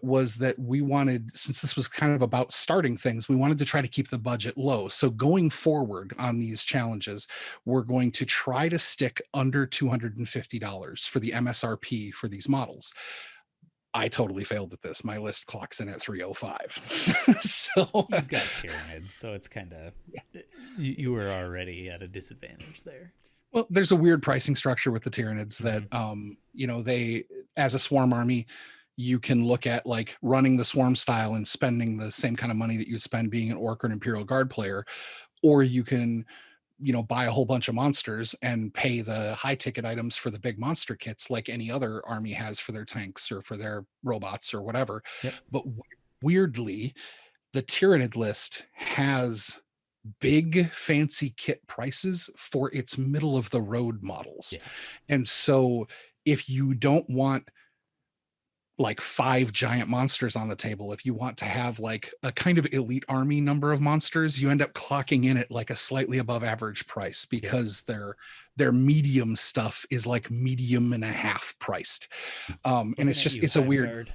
was that we wanted, since this was kind of about starting things, we wanted to try to keep the budget low. So going forward on these challenges, we're going to try to stick under $250 for the MSRP for these models. I totally failed at this. My list clocks in at 305. So you've got Tyranids, so it's kind of, you were already at a disadvantage there. Well, there's a weird pricing structure with the Tyranids that, they, as a swarm army, you can look at like running the swarm style and spending the same kind of money that you spend being an Orc or an Imperial Guard player, or you can buy a whole bunch of monsters and pay the high ticket items for the big monster kits like any other army has for their tanks or for their robots or whatever. Yep. But weirdly, the Tyranid list has big fancy kit prices for its middle of the road models. Yeah. And so if you don't want like 5 giant monsters on the table, if you want to have like a kind of elite army number of monsters, you end up clocking in at like a slightly above average price, because their medium stuff is like medium and a half priced. And it's a weird guard.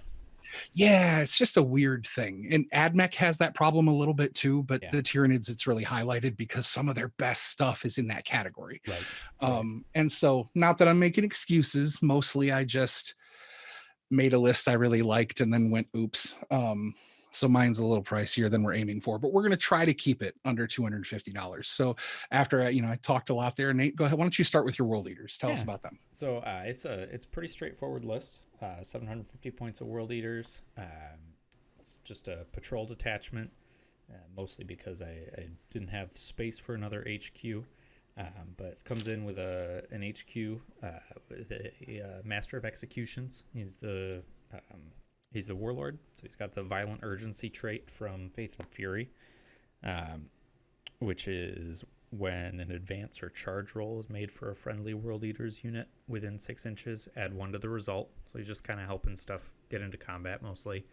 Yeah, it's just a weird thing. And AdMech has that problem a little bit too, but the Tyranids, it's really highlighted because some of their best stuff is in that category. Right. And so, not that I'm making excuses, mostly I just made a list I really liked and then went, oops. So mine's a little pricier than we're aiming for, but we're going to try to keep it under $250. So after I talked a lot there, Nate, go ahead. Why don't you start with your World Leaders? Tell us about them. So it's a pretty straightforward list. 750 points of World Leaders. It's just a patrol detachment, mostly because I didn't have space for another HQ. But comes in with an HQ with a Master of Executions. He's the warlord, so he's got the violent urgency trait from Faith and Fury, which is when an advance or charge roll is made for a friendly World Eaters unit within 6 inches, add 1 to the result. So he's just kind of helping stuff get into combat mostly.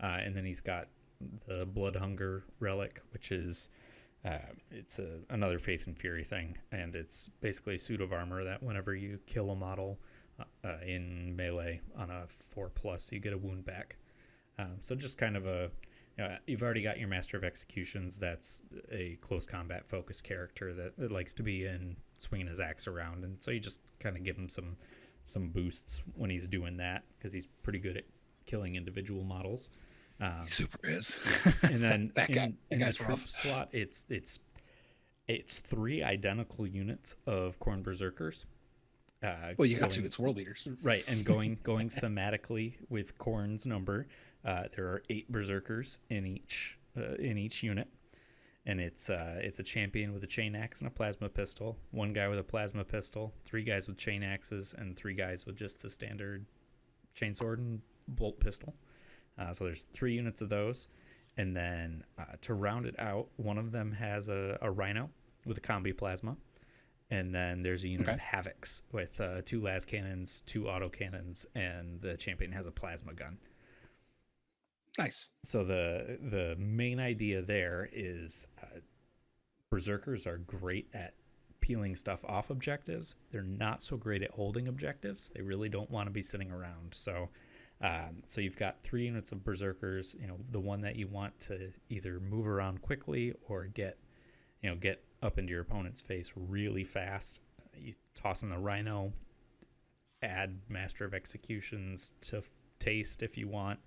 And then he's got the Blood Hunger relic, which is it's another Faith and Fury thing, and it's basically a suit of armor that whenever you kill a model in melee on a 4+, you get a wound back. So just kind of you've already got your Master of Executions. That's a close combat focused character that likes to be in swinging his axe around, and so you just kind of give him some boosts when he's doing that, because he's pretty good at killing individual models. He super is. And then in the troop slot, it's 3 identical units of Khorne Berserkers. Well, you got to. It's World Leaders, right? And going thematically with Khorne's number, there are 8 Berserkers in each unit, and it's a champion with a chain axe and a plasma pistol, 1 guy with a plasma pistol, 3 guys with chain axes, and 3 guys with just the standard chainsword and bolt pistol. So there's 3 units of those. And then to round it out, one of them has a rhino with a combi plasma. And then there's a unit Okay. of Havocs with 2 las cannons, 2 auto cannons, and the champion has a plasma gun. Nice. So the main idea there is berserkers are great at peeling stuff off objectives. They're not so great at holding objectives. They really don't want to be sitting around. So so you've got 3 units of berserkers. The one that you want to either move around quickly or get up into your opponent's face really fast. You toss in the Rhino, add Master of Executions to taste if you want.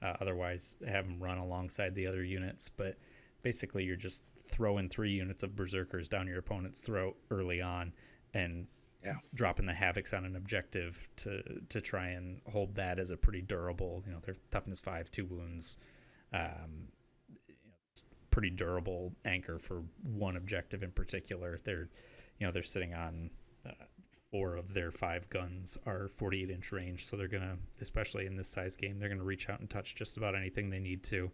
Otherwise, have them run alongside the other units. But basically, you're just throwing 3 units of berserkers down your opponent's throat early on, and dropping the Havocs on an objective to try and hold that as a pretty durable. They're toughness 5, 2 wounds. Pretty durable anchor for one objective in particular. They're sitting on 4 of their 5 guns are 48-inch range, so they're gonna, especially in this size game, they're gonna reach out and touch just about anything they need to.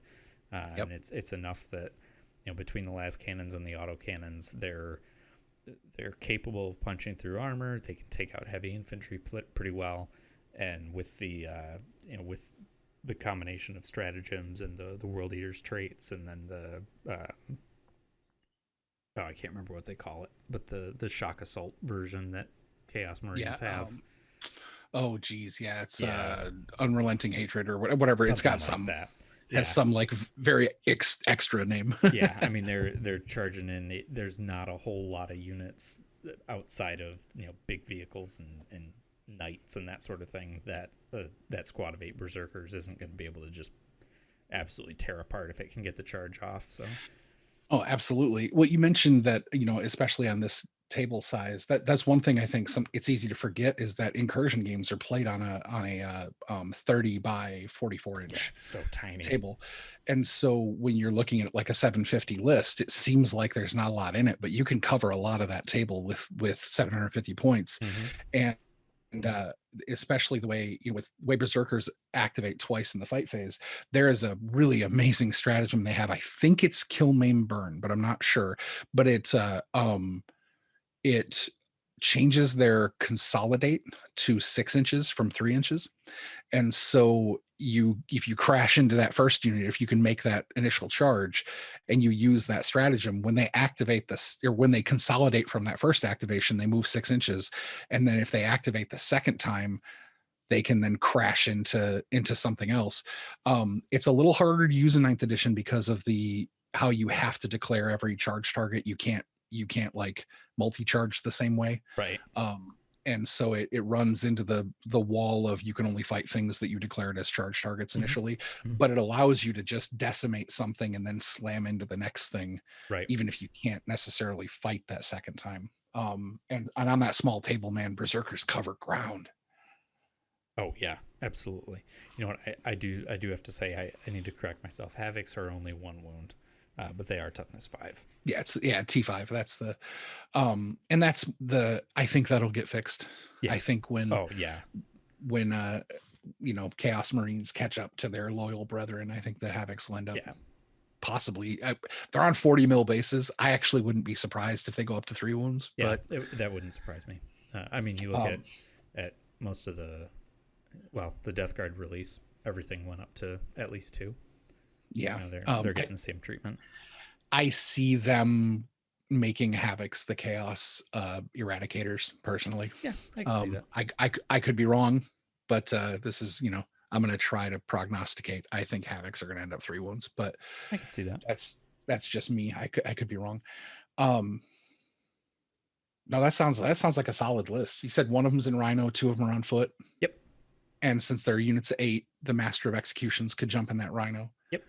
And it's enough that between the las cannons and the auto cannons, they're capable of punching through armor. They can take out heavy infantry pretty well, and with the with the combination of stratagems and the World Eater's traits, and then I can't remember what they call it, but the shock assault version that Chaos Marines have. Oh geez, it's unrelenting hatred or whatever. Something it's got some like that. Has some like very extra name. I mean they're charging in. There's not a whole lot of units outside of big vehicles and knights and that sort of thing that squad of 8 berserkers isn't going to be able to just absolutely tear apart if it can get the charge off. So absolutely. Well, you mentioned that especially on this table size, that's one thing I think it's easy to forget is that incursion games are played on a 30 by 44 inch so tiny table, and so when you're looking at like a 750 list, it seems like there's not a lot in it, but you can cover a lot of that table with 750 points. And especially the way with way berserkers activate twice in the fight phase, there is a really amazing stratagem they have. I think it's kill, maim, burn, but I'm not sure. But it changes their consolidate to 6 inches from 3 inches. And so if you crash into that first unit, if you can make that initial charge and you use that stratagem, when they activate this, or when they consolidate from that first activation, they move 6 inches. And then if they activate the second time, they can then crash into something else. It's a little harder to use in 9th edition because of how you have to declare every charge target. You can't like multi-charge the same way. Right. And so it runs into the wall of you can only fight things that you declared as charge targets initially, but it allows you to just decimate something and then slam into the next thing, right? Even if you can't necessarily fight that second time. And on that small table, man, berserkers cover ground. Oh yeah, absolutely. You know what? I do have to say I need to correct myself. Havocs are only 1 wound. But they are toughness 5. Yeah, it's T5. That's the and that's I think that'll get fixed. I think when Chaos Marines catch up to their loyal brethren, I think the Havocs will end up possibly they're on 40 mil bases. I actually wouldn't be surprised if they go up to 3 wounds. But that wouldn't surprise me. I mean, you look at most of the Death Guard release, everything went up to at least 2. Yeah, they're getting the same treatment. I see them making Havocs the Chaos Eradicators personally. Yeah, I can see that. I could be wrong, but this is I'm going to try to prognosticate. I think Havocs are going to end up 3 wounds, but I can see that. That's just me. I could be wrong. No, that sounds like a solid list. You said 1 of them's in Rhino, 2 of them are on foot. Yep. And since they're units of 8, the Master of Executions could jump in that Rhino. Yep.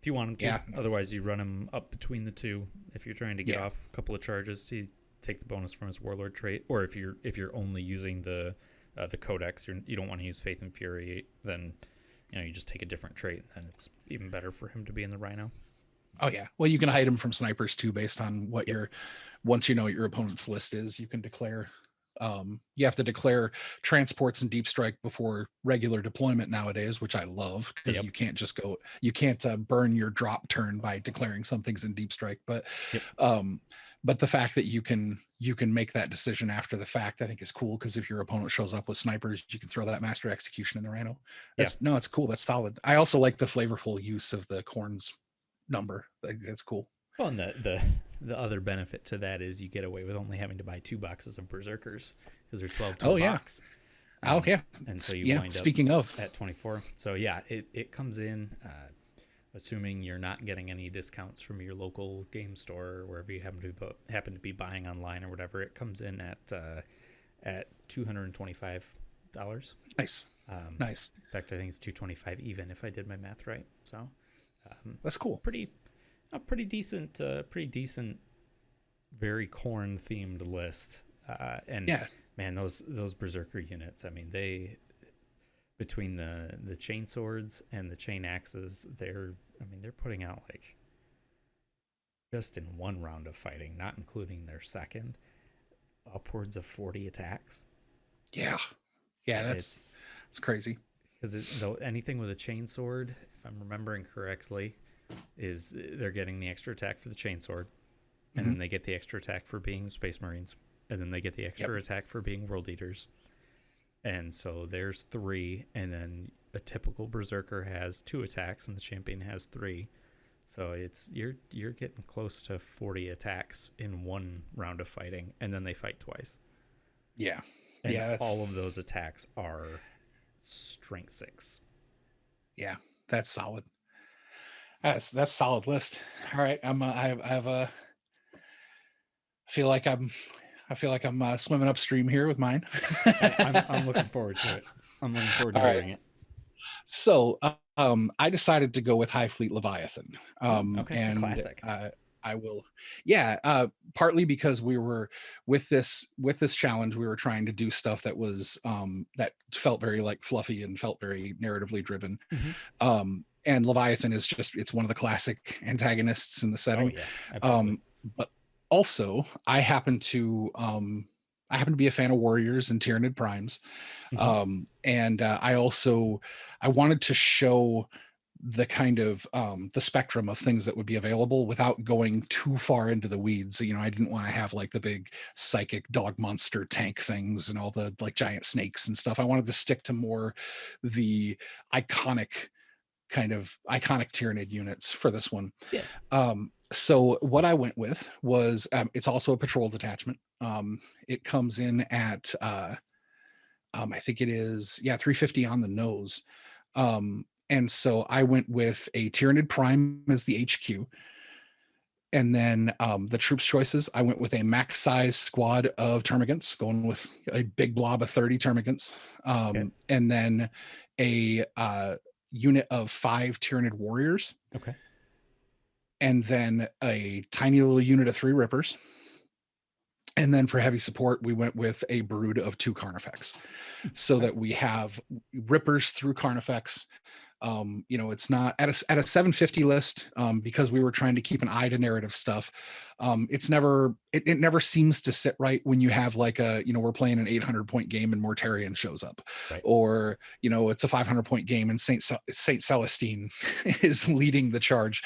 If you want them to. Yeah. Otherwise, you run him up between the 2 if you're trying to get off a couple of charges to take the bonus from his Warlord trait, or if you're only using the Codex, you don't want to use Faith and Fury, then you just take a different trait, and it's even better for him to be in the Rhino. Oh yeah. Well, you can hide him from snipers too, based on what once you know what your opponent's list is, you can declare. You have to declare transports and deep strike before regular deployment nowadays, which I love, because you can't burn your drop turn by declaring something's in deep strike. But but the fact that you can make that decision after the fact, I think is cool, because if your opponent shows up with snipers, you can throw that master execution in the rhino. It's cool. That's solid. I also like the flavorful use of the corns number. Like, that's cool. Well, and the other benefit to that is you get away with only having to buy 2 boxes of berserkers, because they're 12 to a box. Oh yeah. And so you wind up at 24. So yeah, it comes in, assuming you're not getting any discounts from your local game store or wherever you happen to be buying online or whatever. It comes in at $225. Nice. Nice. In fact, I think it's $225 even, if I did my math right. So that's cool. Pretty decent, very corn themed list. And yeah, man, those berserker units, I mean, they, between the chain swords and the chain axes, they're putting out, like, just in one round of fighting, not including their second, upwards of 40 attacks. Yeah, that's crazy. Because anything with a chain sword, if I'm remembering correctly, is they're getting the extra attack for the chain sword, and then they get the extra attack for being Space Marines, and then they get the extra attack for being World Eaters. And so there's 3, and then a typical berserker has 2 attacks, and the champion has 3. So you're getting close to 40 attacks in one round of fighting, and then they fight twice. Yeah, and all of those attacks are strength 6. Yeah, that's solid. That's solid list. All right, I feel like I'm swimming upstream here with mine. I'm looking forward to it. I'm looking forward to hearing it. So I decided to go with High Fleet Leviathan. Okay, and classic. I will, partly because we were with this challenge, we were trying to do stuff that was that felt very, like, fluffy and felt very narratively driven. And Leviathan is it's one of the classic antagonists in the setting. Oh, yeah, absolutely. But also, I happen to be a fan of Warriors and Tyranid Primes. And I wanted to show the kind of the spectrum of things that would be available without going too far into the weeds. I didn't want to have, like, the big psychic dog monster tank things and all the, like, giant snakes and stuff. I wanted to stick to more the iconic Tyranid units for this one. So what I went with was it's also a patrol detachment. It comes in at I think it is 350 on the nose. And so I went with a Tyranid Prime as the HQ. And then the troops choices, I went with a max size squad of termagants, going with a big blob of 30 termagants. And then a unit of 5 Tyranid warriors. Okay. And then a tiny little unit of 3 rippers. And then for heavy support, we went with a brood of 2 Carnifex, so that we have rippers through Carnifex. It's not at a 750 list, because we were trying to keep an eye to narrative stuff. It never seems to sit right when you have, like, we're playing an 800 point game and Mortarion shows up, or it's a 500 point game and Saint Celestine is leading the charge.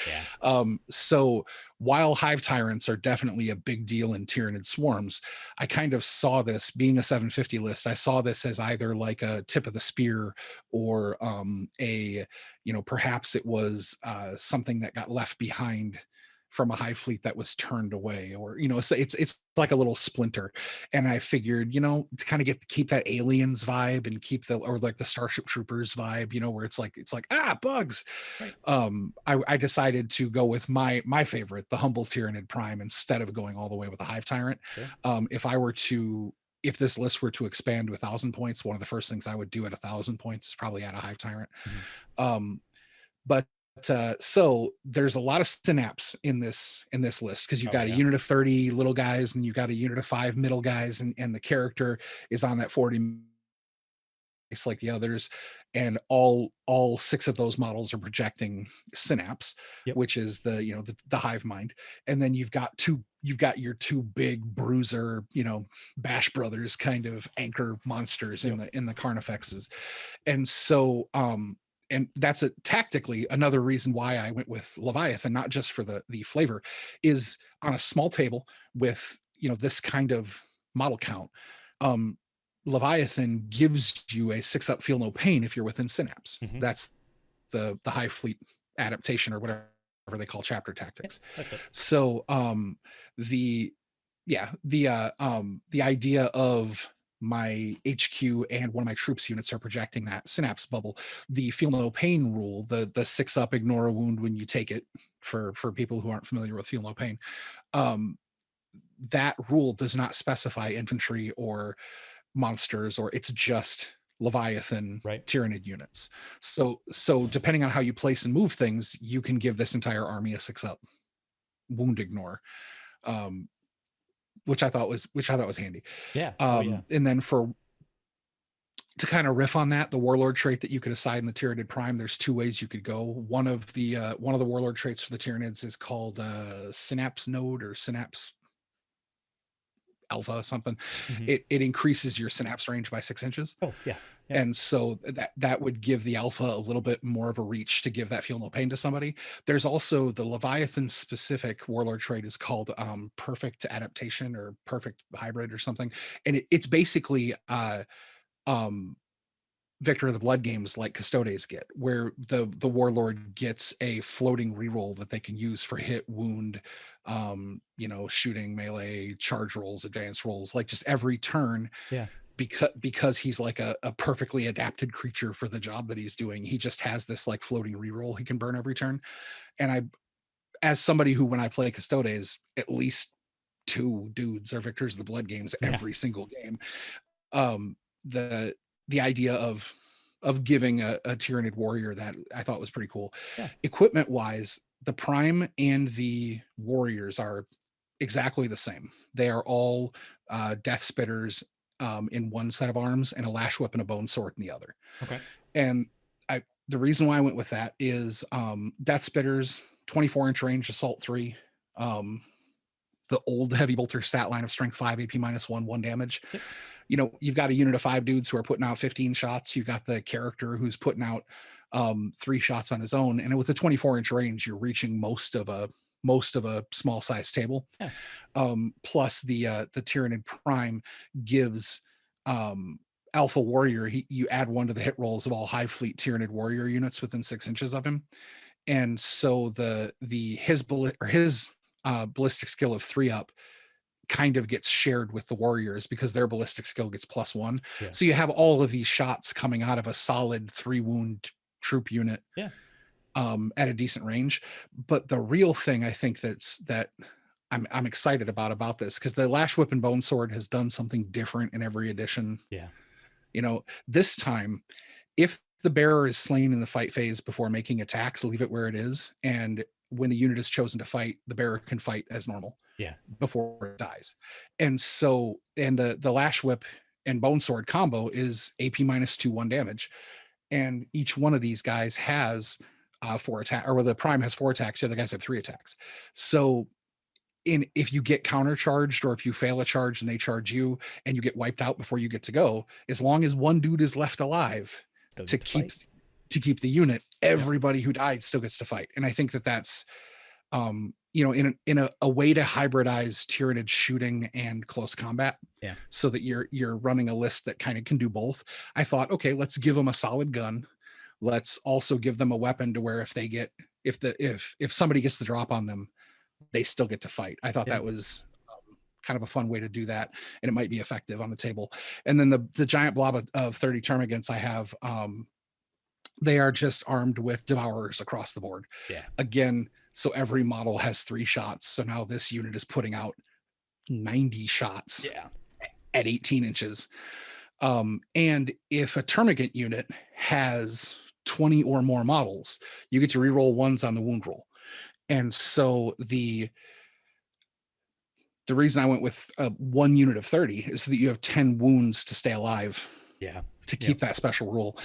So while Hive Tyrants are definitely a big deal in Tyranid swarms, I kind of saw this, being a 750 list, I saw this as either like a tip of the spear, or perhaps it was something that got left behind from a Hive fleet that was turned away, or it's like a little splinter. And I figured, to kind of keep that Aliens vibe and keep like the Starship Troopers vibe, where it's like bugs. I decided to go with my favorite, the humble Tyranid Prime, instead of going all the way with the Hive Tyrant. If this list were to expand to 1,000 points, one of the first things I would do at 1,000 points is probably add a Hive Tyrant. So there's a lot of synapse in this list, because you've got a unit of 30 little guys, and you've got a unit of 5 middle guys, and the character is on that 40 like the others, and all 6 of those models are projecting synapse, which is the hive mind. And then you've got your 2 big bruiser, Bash Brothers kind of anchor monsters in the Carnifexes. And so and that's tactically another reason why I went with Leviathan, not just for the flavor, is on a small table with, you know, this kind of model count. Leviathan gives you a 6-up feel no pain if you're within Synapse. Mm-hmm. That's the Hive Fleet adaptation, or whatever they call chapter tactics. Yeah, that's it. So the idea of my HQ and one of my troops units are projecting that Synapse bubble, the feel no pain rule, the 6-up ignore a wound when you take it, for people who aren't familiar with feel no pain, that rule does not specify infantry or monsters, or it's just Leviathan Tyranid units. So depending on how you place and move things, you can give this entire army a 6-up wound ignore, which I thought was handy. Yeah. And then to kind of riff on that, the warlord trait that you could assign the Tyranid Prime, there's 2 ways you could go. One of the warlord traits for the Tyranids is called Synapse Node, or Synapse Alpha something. Mm-hmm. It increases your synapse range by 6 inches. Oh yeah. And so that would give the alpha a little bit more of a reach to give that feel no pain to somebody. There's also the Leviathan specific warlord trait is called perfect adaptation, or perfect hybrid, or something. And it's basically Victor of the Blood games like Custodes get, where the warlord gets a floating reroll that they can use for hit, wound, shooting, melee, charge rolls, advanced rolls, like just every turn. Yeah. Because he's like a perfectly adapted creature for the job that he's doing. He just has this like floating reroll he can burn every turn. And as somebody who, when I play Custodes, at least 2 dudes are Victors of the Blood games every single game. The idea of giving a Tyranid warrior that, I thought was pretty cool. Yeah. Equipment wise, the Prime and the warriors are exactly the same. They are all death spitters in one set of arms, and a lash whip and a bone sword in the other. Okay. And the reason why I went with that is death spitters, 24-inch range, assault 3, the old heavy bolter stat line of strength 5, AP -1, 1 damage. Yep. You know, you've got a unit of 5 dudes who are putting out 15 shots. You've got the character who's putting out 3 shots on his own. And with a 24-inch range, you're reaching most of a small size table. Yeah. Plus the Tyranid Prime gives Alpha Warrior, you add 1 to the hit rolls of all Hive Fleet Tyranid Warrior units within 6 inches of him. And so his ballistic skill of 3-up kind of gets shared with the warriors, because their ballistic skill gets +1. Yeah. So you have all of these shots coming out of a solid 3 wound troop unit. Yeah. At a decent range. But the real thing I think that I'm excited about this, because the lash whip and bone sword has done something different in every edition. Yeah. You know, this time, if the bearer is slain in the fight phase before making attacks, leave it where it is, and when the unit is chosen to fight, the bearer can fight as normal. Yeah. Before it dies. And so, and the lash whip and bone sword combo is AP -2, 1 damage. And each one of these guys has 4 attack, or the Prime has 4 attacks. The other guys have 3 attacks. So if you get countercharged, or if you fail a charge and they charge you and you get wiped out before you get to go, as long as 1 dude is left alive to keep the unit, everybody who died still gets to fight. And I think that's in a way to hybridize Tyranid shooting and close combat. Yeah. So that you're running a list that kind of can do both. I thought, okay, let's give them a solid gun. Let's also give them a weapon to where if somebody gets the drop on them, they still get to fight. I thought that was kind of a fun way to do that, and it might be effective on the table. And then the giant blob of 30 termagants I have, they are just armed with devourers across the board. Yeah. Again, so every model has 3 shots. So now this unit is putting out 90 shots. Yeah. At 18 inches. And if a termagant unit has 20 or more models, you get to reroll 1s on the wound roll. And so the reason I went with 1 unit of 30 is so that you have 10 wounds to stay alive. Yeah. To keep that special rule.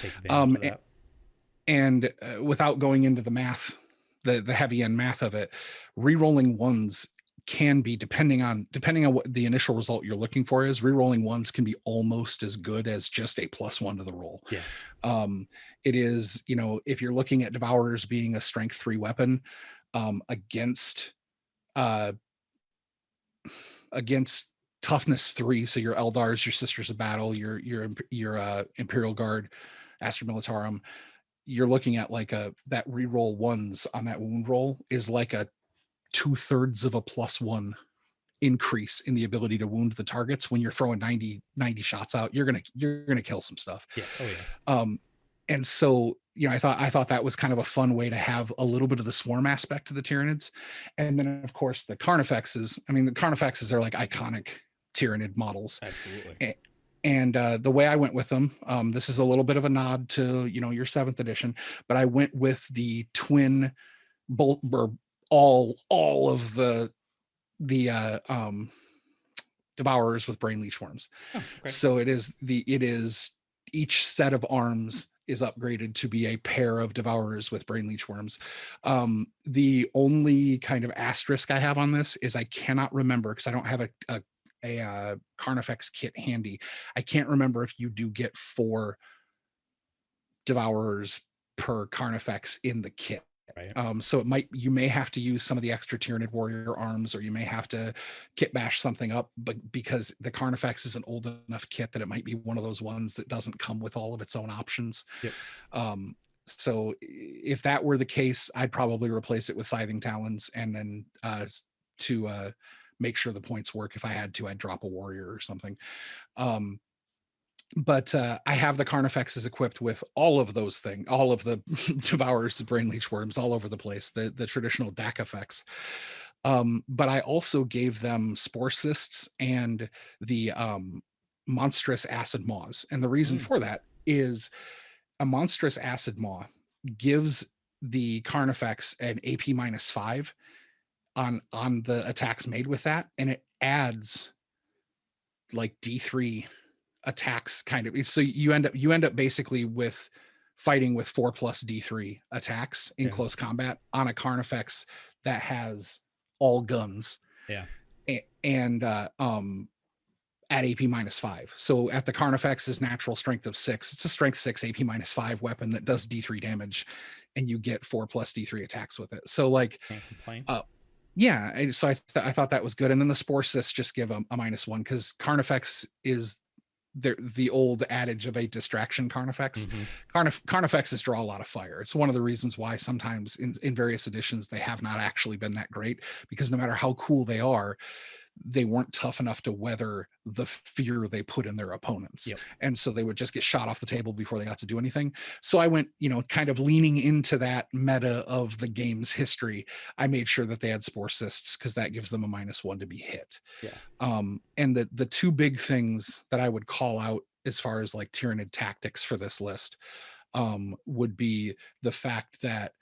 And without going into the math, the heavy end math of it, rerolling 1s can be, depending on what the initial result you're looking for is, rerolling ones can be almost as good as just a +1 to the roll. Yeah. It is, if you're looking at Devourers being a strength 3 weapon, against toughness 3, so your Eldars, your Sisters of Battle, your Imperial Guard, Astra Militarum, you're looking at like that reroll ones on that wound roll is like a 2/3 of a +1 increase in the ability to wound the targets. When you're throwing 90 shots out, you're gonna kill some stuff. Yeah. Oh yeah. And so, I thought that was kind of a fun way to have a little bit of the swarm aspect to the Tyranids. And then of course the Carnifexes. I mean, the Carnifexes are like iconic Tyranid models. Absolutely. And the way I went with them, this is a little bit of a nod to your 7th edition, but I went with the twin bolt, or all of the Devourers with brain leech worms. Oh, okay. So it is each set of arms is upgraded to be a pair of Devourers with brain leech worms. The only kind of asterisk I have on this is I cannot remember, because I don't have a Carnifex kit handy. I can't remember if you do get 4 Devourers per Carnifex in the kit. Right. So you may have to use some of the extra Tyranid warrior arms, or you may have to kit bash something up, but because the Carnifex is an old enough kit that it might be one of those ones that doesn't come with all of its own options. Yep. So if that were the case, I'd probably replace it with Scything Talons, and then to make sure the points work, if I had to, I'd drop a warrior or something. But I have the Carnifexes equipped with all of those things, all of the Devourers, the brain leech worms all over the place, the traditional DAC effects. But I also gave them Spore Cysts and the monstrous acid maws. And the reason for that is a monstrous acid maw gives the Carnifex an AP -5 on the attacks made with that, and it adds like D3 attacks, kind of. So you end up basically with fighting with 4+ D3 attacks in close combat on a Carnifex that has all guns. Yeah. And at AP -5. So at the Carnifex's natural strength of 6, it's a strength 6 AP -5 weapon that does D3 damage, and you get 4+ D3 attacks with it. So like, can't complain. Yeah. So I thought that was good. And then the Spore Cysts just give a -1, because Carnifex is the old adage of a distraction Carnifex. Carnifexes draw a lot of fire. It's one of the reasons why sometimes in various editions they have not actually been that great, because no matter how cool they are, they weren't tough enough to weather the fear they put in their opponents. Yep. And so they would just get shot off the table before they got to do anything. So I went, kind of leaning into that meta of the game's history. I made sure that they had Spore Cysts, because that gives them a -1 to be hit. Yeah. And the two big things that I would call out as far as like Tyranid tactics for this list would be the fact that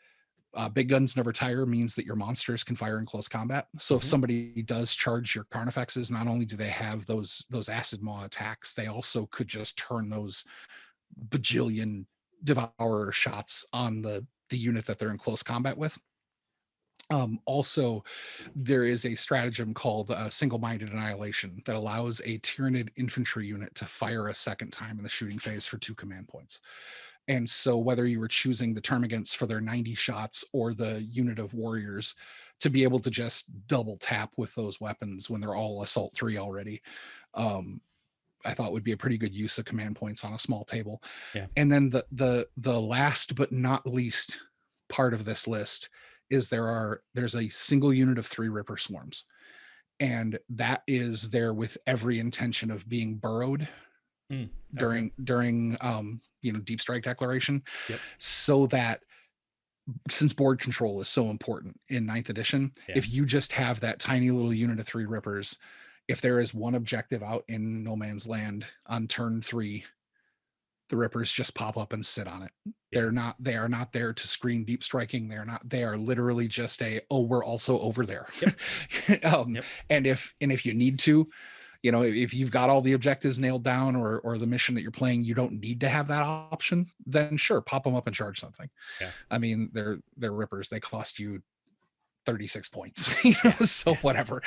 big guns never tire means that your monsters can fire in close combat. So if somebody does charge your Carnifexes, not only do they have those acid maw attacks, they also could just turn those bajillion Devourer shots on the unit that they're in close combat with. Also, there is a stratagem called single-minded annihilation that allows a Tyranid infantry unit to fire a second time in the shooting phase for 2 command points. And so whether you were choosing the termagants for their 90 shots or the unit of warriors to be able to just double tap with those weapons when they're all assault 3 already, I thought would be a pretty good use of command points on a small table. Yeah. And then the last but not least part of this list is there's a single unit of 3 Ripper Swarms. And that is there with every intention of being burrowed during Deep Strike Declaration. Yep. So that, since board control is so important in 9th edition, if you just have that tiny little unit of 3 Rippers, if there is one objective out in no man's land on turn 3, the Rippers just pop up and sit on it. They are not there to screen deep striking. They are literally just we're also over there. Yep. And if you need to, if you've got all the objectives nailed down, or the mission that you're playing, you don't need to have that option, then sure, pop them up and charge something. Yeah. I mean, they're Rippers. They cost you 36 points, you know, so whatever.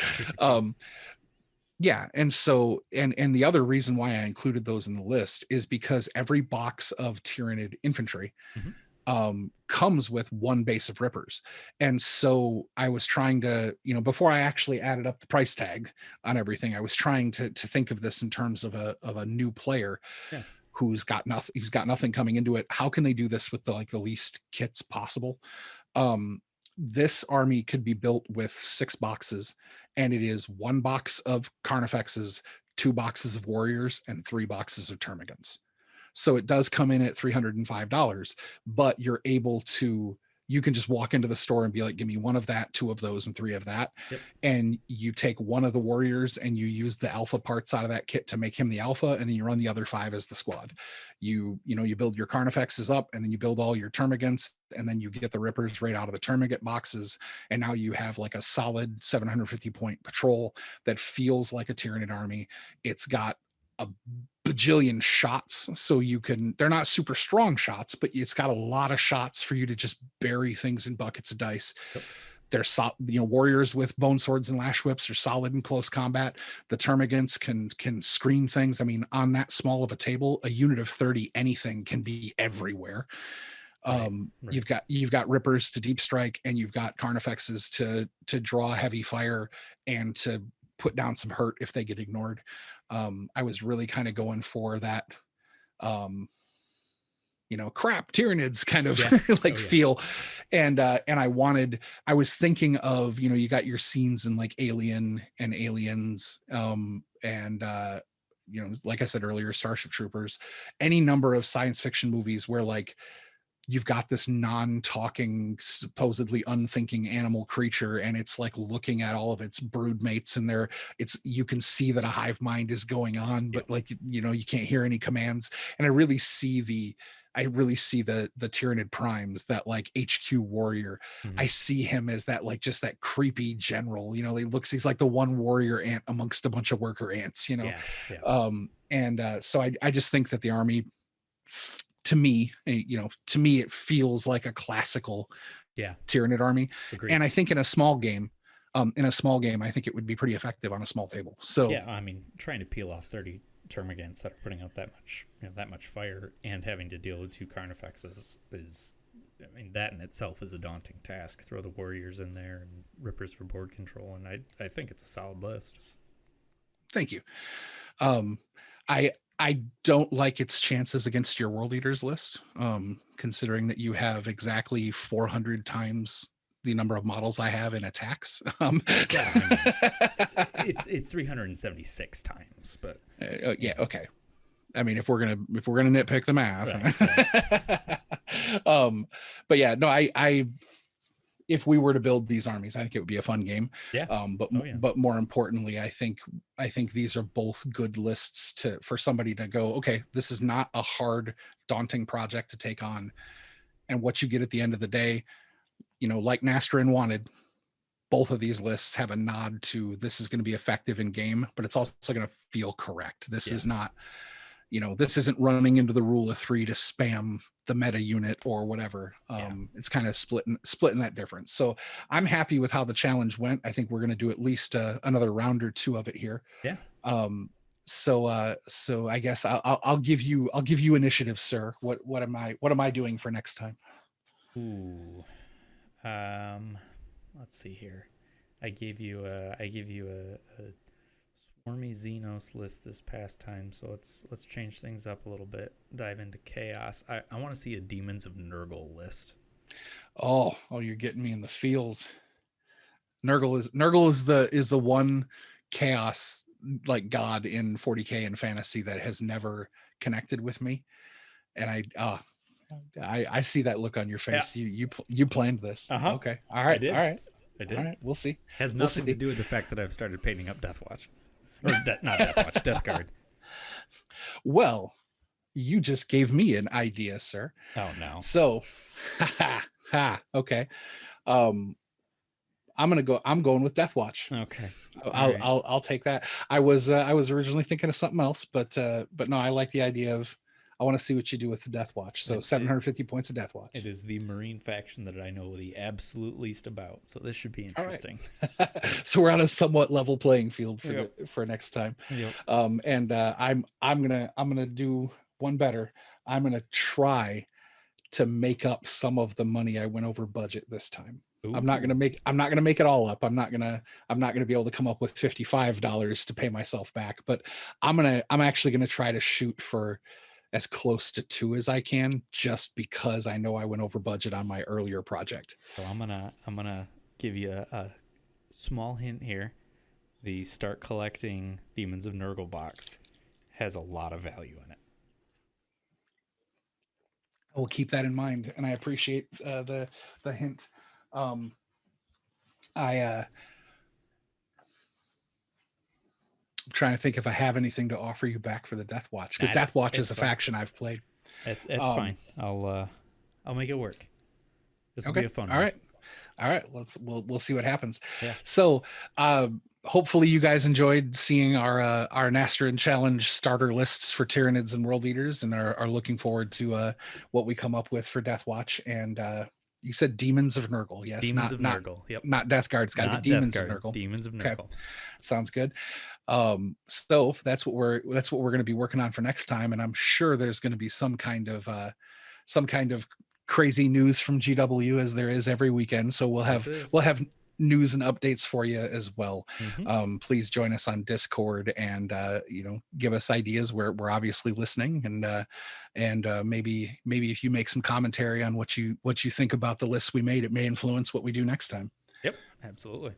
Yeah. And so, and the other reason why I included those in the list is because every box of Tyranid infantry comes with one base of Rippers. And so I was trying to, you know, before I actually added up the price tag on everything, I was trying to think of this in terms of a new player who's got nothing coming into it. How can they do this with the least kits possible? This army could be built with 6 boxes, and it is 1 box of Carnifexes, 2 boxes of Warriors, and 3 boxes of Termagants. So it does come in at $305, but you can just walk into the store and be like, give me 1 of that, 2 of those, and 3 of that. Yep. And you take 1 of the Warriors and you use the alpha parts out of that kit to make him the alpha, and then you run the other 5 as the squad. You build your Carnifexes up, and then you build all your Termagants, and then you get the Rippers right out of the Termagant boxes. And now you have like a solid 750 point patrol that feels like a Tyranid army. It's got a bajillion shots, so they're not super strong shots, but it's got a lot of shots for you to just bury things in buckets of dice. Yep. There's Warriors with bone swords and lash whips are solid in close combat. The Termagants can screen things. I mean, on that small of a table, a unit of 30 anything can be everywhere. Right. You've got Rippers to deep strike, and you've got Carnifexes to draw heavy fire and to put down some hurt if they get ignored. I was really kind of going for that, crap Tyranids kind of feel. And I was thinking of, you got your scenes in like Alien and Aliens, like I said earlier, Starship Troopers, any number of science fiction movies where like you've got this non-talking, supposedly unthinking animal creature, and it's like looking at all of its brood mates, and you can see that a hive mind is going on, but like, you can't hear any commands. And I really see the Tyranid primes, that like HQ warrior. Mm-hmm. I see him as that, like, just that creepy general, he's like the one warrior ant amongst a bunch of worker ants, so I just think that the army, to me, it feels like a classical Tyranid army. Agreed. And I think in a small game, I think it would be pretty effective on a small table. So yeah, I mean, trying to peel off 30 Termagants that are putting out that much fire and having to deal with 2 Carnifexes is, I mean, that in itself is a daunting task. Throw the Warriors in there and Rippers for board control, and I think it's a solid list. Thank you. I don't like its chances against your World Eaters list, considering that you have exactly 400 times the number of models I have in attacks. It's 376 times, but yeah, okay. I mean, if we're gonna nitpick the math, right. But yeah, no, I if we were to build these armies, I think it would be a fun game. Yeah. But more importantly, I think these are both good lists for somebody to go, okay, this is not a hard, daunting project to take on. And what you get at the end of the day, like Nastrin wanted, both of these lists have a nod to, this is going to be effective in game, but it's also going to feel correct. This is not, this isn't running into the rule of 3 to spam the meta unit or whatever. It's kind of splitting that difference. So I'm happy with how the challenge went. I think we're going to do at least another round or 2 of it here. Yeah. So I guess I'll give you initiative, sir. What am I doing for next time? Ooh. Let's see here. I gave you a Swarmy Xenos list this past time, so let's change things up a little bit. Dive into chaos. I want to see a Demons of Nurgle list. Oh, you're getting me in the feels. Nurgle is the one chaos like god in 40K and fantasy that has never connected with me, and I see that look on your face. Yeah. You planned this. Uh-huh. Okay. All right. I did. All right. We'll see. Has nothing to do with the fact that I've started painting up Deathwatch. Or not Deathwatch, Death Guard. Well, you just gave me an idea, sir. Oh no. So, okay. I'm going with Deathwatch. Okay. I'll take that. I was originally thinking of something else, but no, I like the idea of I want to see what you do with the Death Watch. So 750 points of Death Watch. It is the Marine faction that I know the absolute least about, so this should be interesting. Right. So we're on a somewhat level playing field for Yep. for next time. Yep. And I'm gonna do one better. I'm gonna try to make up some of the money I went over budget this time. Ooh. I'm not gonna make it all up. I'm not gonna be able to come up with $55 to pay myself back, but I'm actually gonna try to shoot for as close to 2 as I can, just because I know I went over budget on my earlier project. So I'm gonna give you a small hint here. The Start Collecting Demons of Nurgle box has a lot of value in it. I will keep that in mind, and I appreciate the hint. I'm trying to think if I have anything to offer you back for the Death Watch, because Death Watch is a faction I've played. That's fine. I'll make it work. This will be a fun one. All right. We'll see what happens. Yeah. So hopefully you guys enjoyed seeing our Nasterin Challenge starter lists for Tyranids and World Eaters, and are looking forward to what we come up with for Death Watch. And you said Demons of Nurgle, yes? Demons of Nurgle. Yep. Not Death Guard. It's got to be Demons of Nurgle. Demons of Nurgle. Okay. Sounds good. So that's what we're going to be working on for next time, and I'm sure there's going to be some kind of crazy news from GW, as there is every weekend. So we'll have news and updates for you as well. Mm-hmm. Please join us on Discord, and give us ideas. We're obviously listening, and maybe if you make some commentary on what you think about the lists we made, it may influence what we do next time. Yep, absolutely.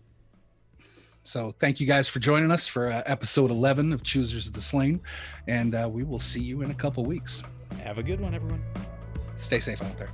So thank you guys for joining us for episode 11 of Choosers of the Slain, and we will see you in a couple weeks. Have a good one, everyone. Stay safe out there.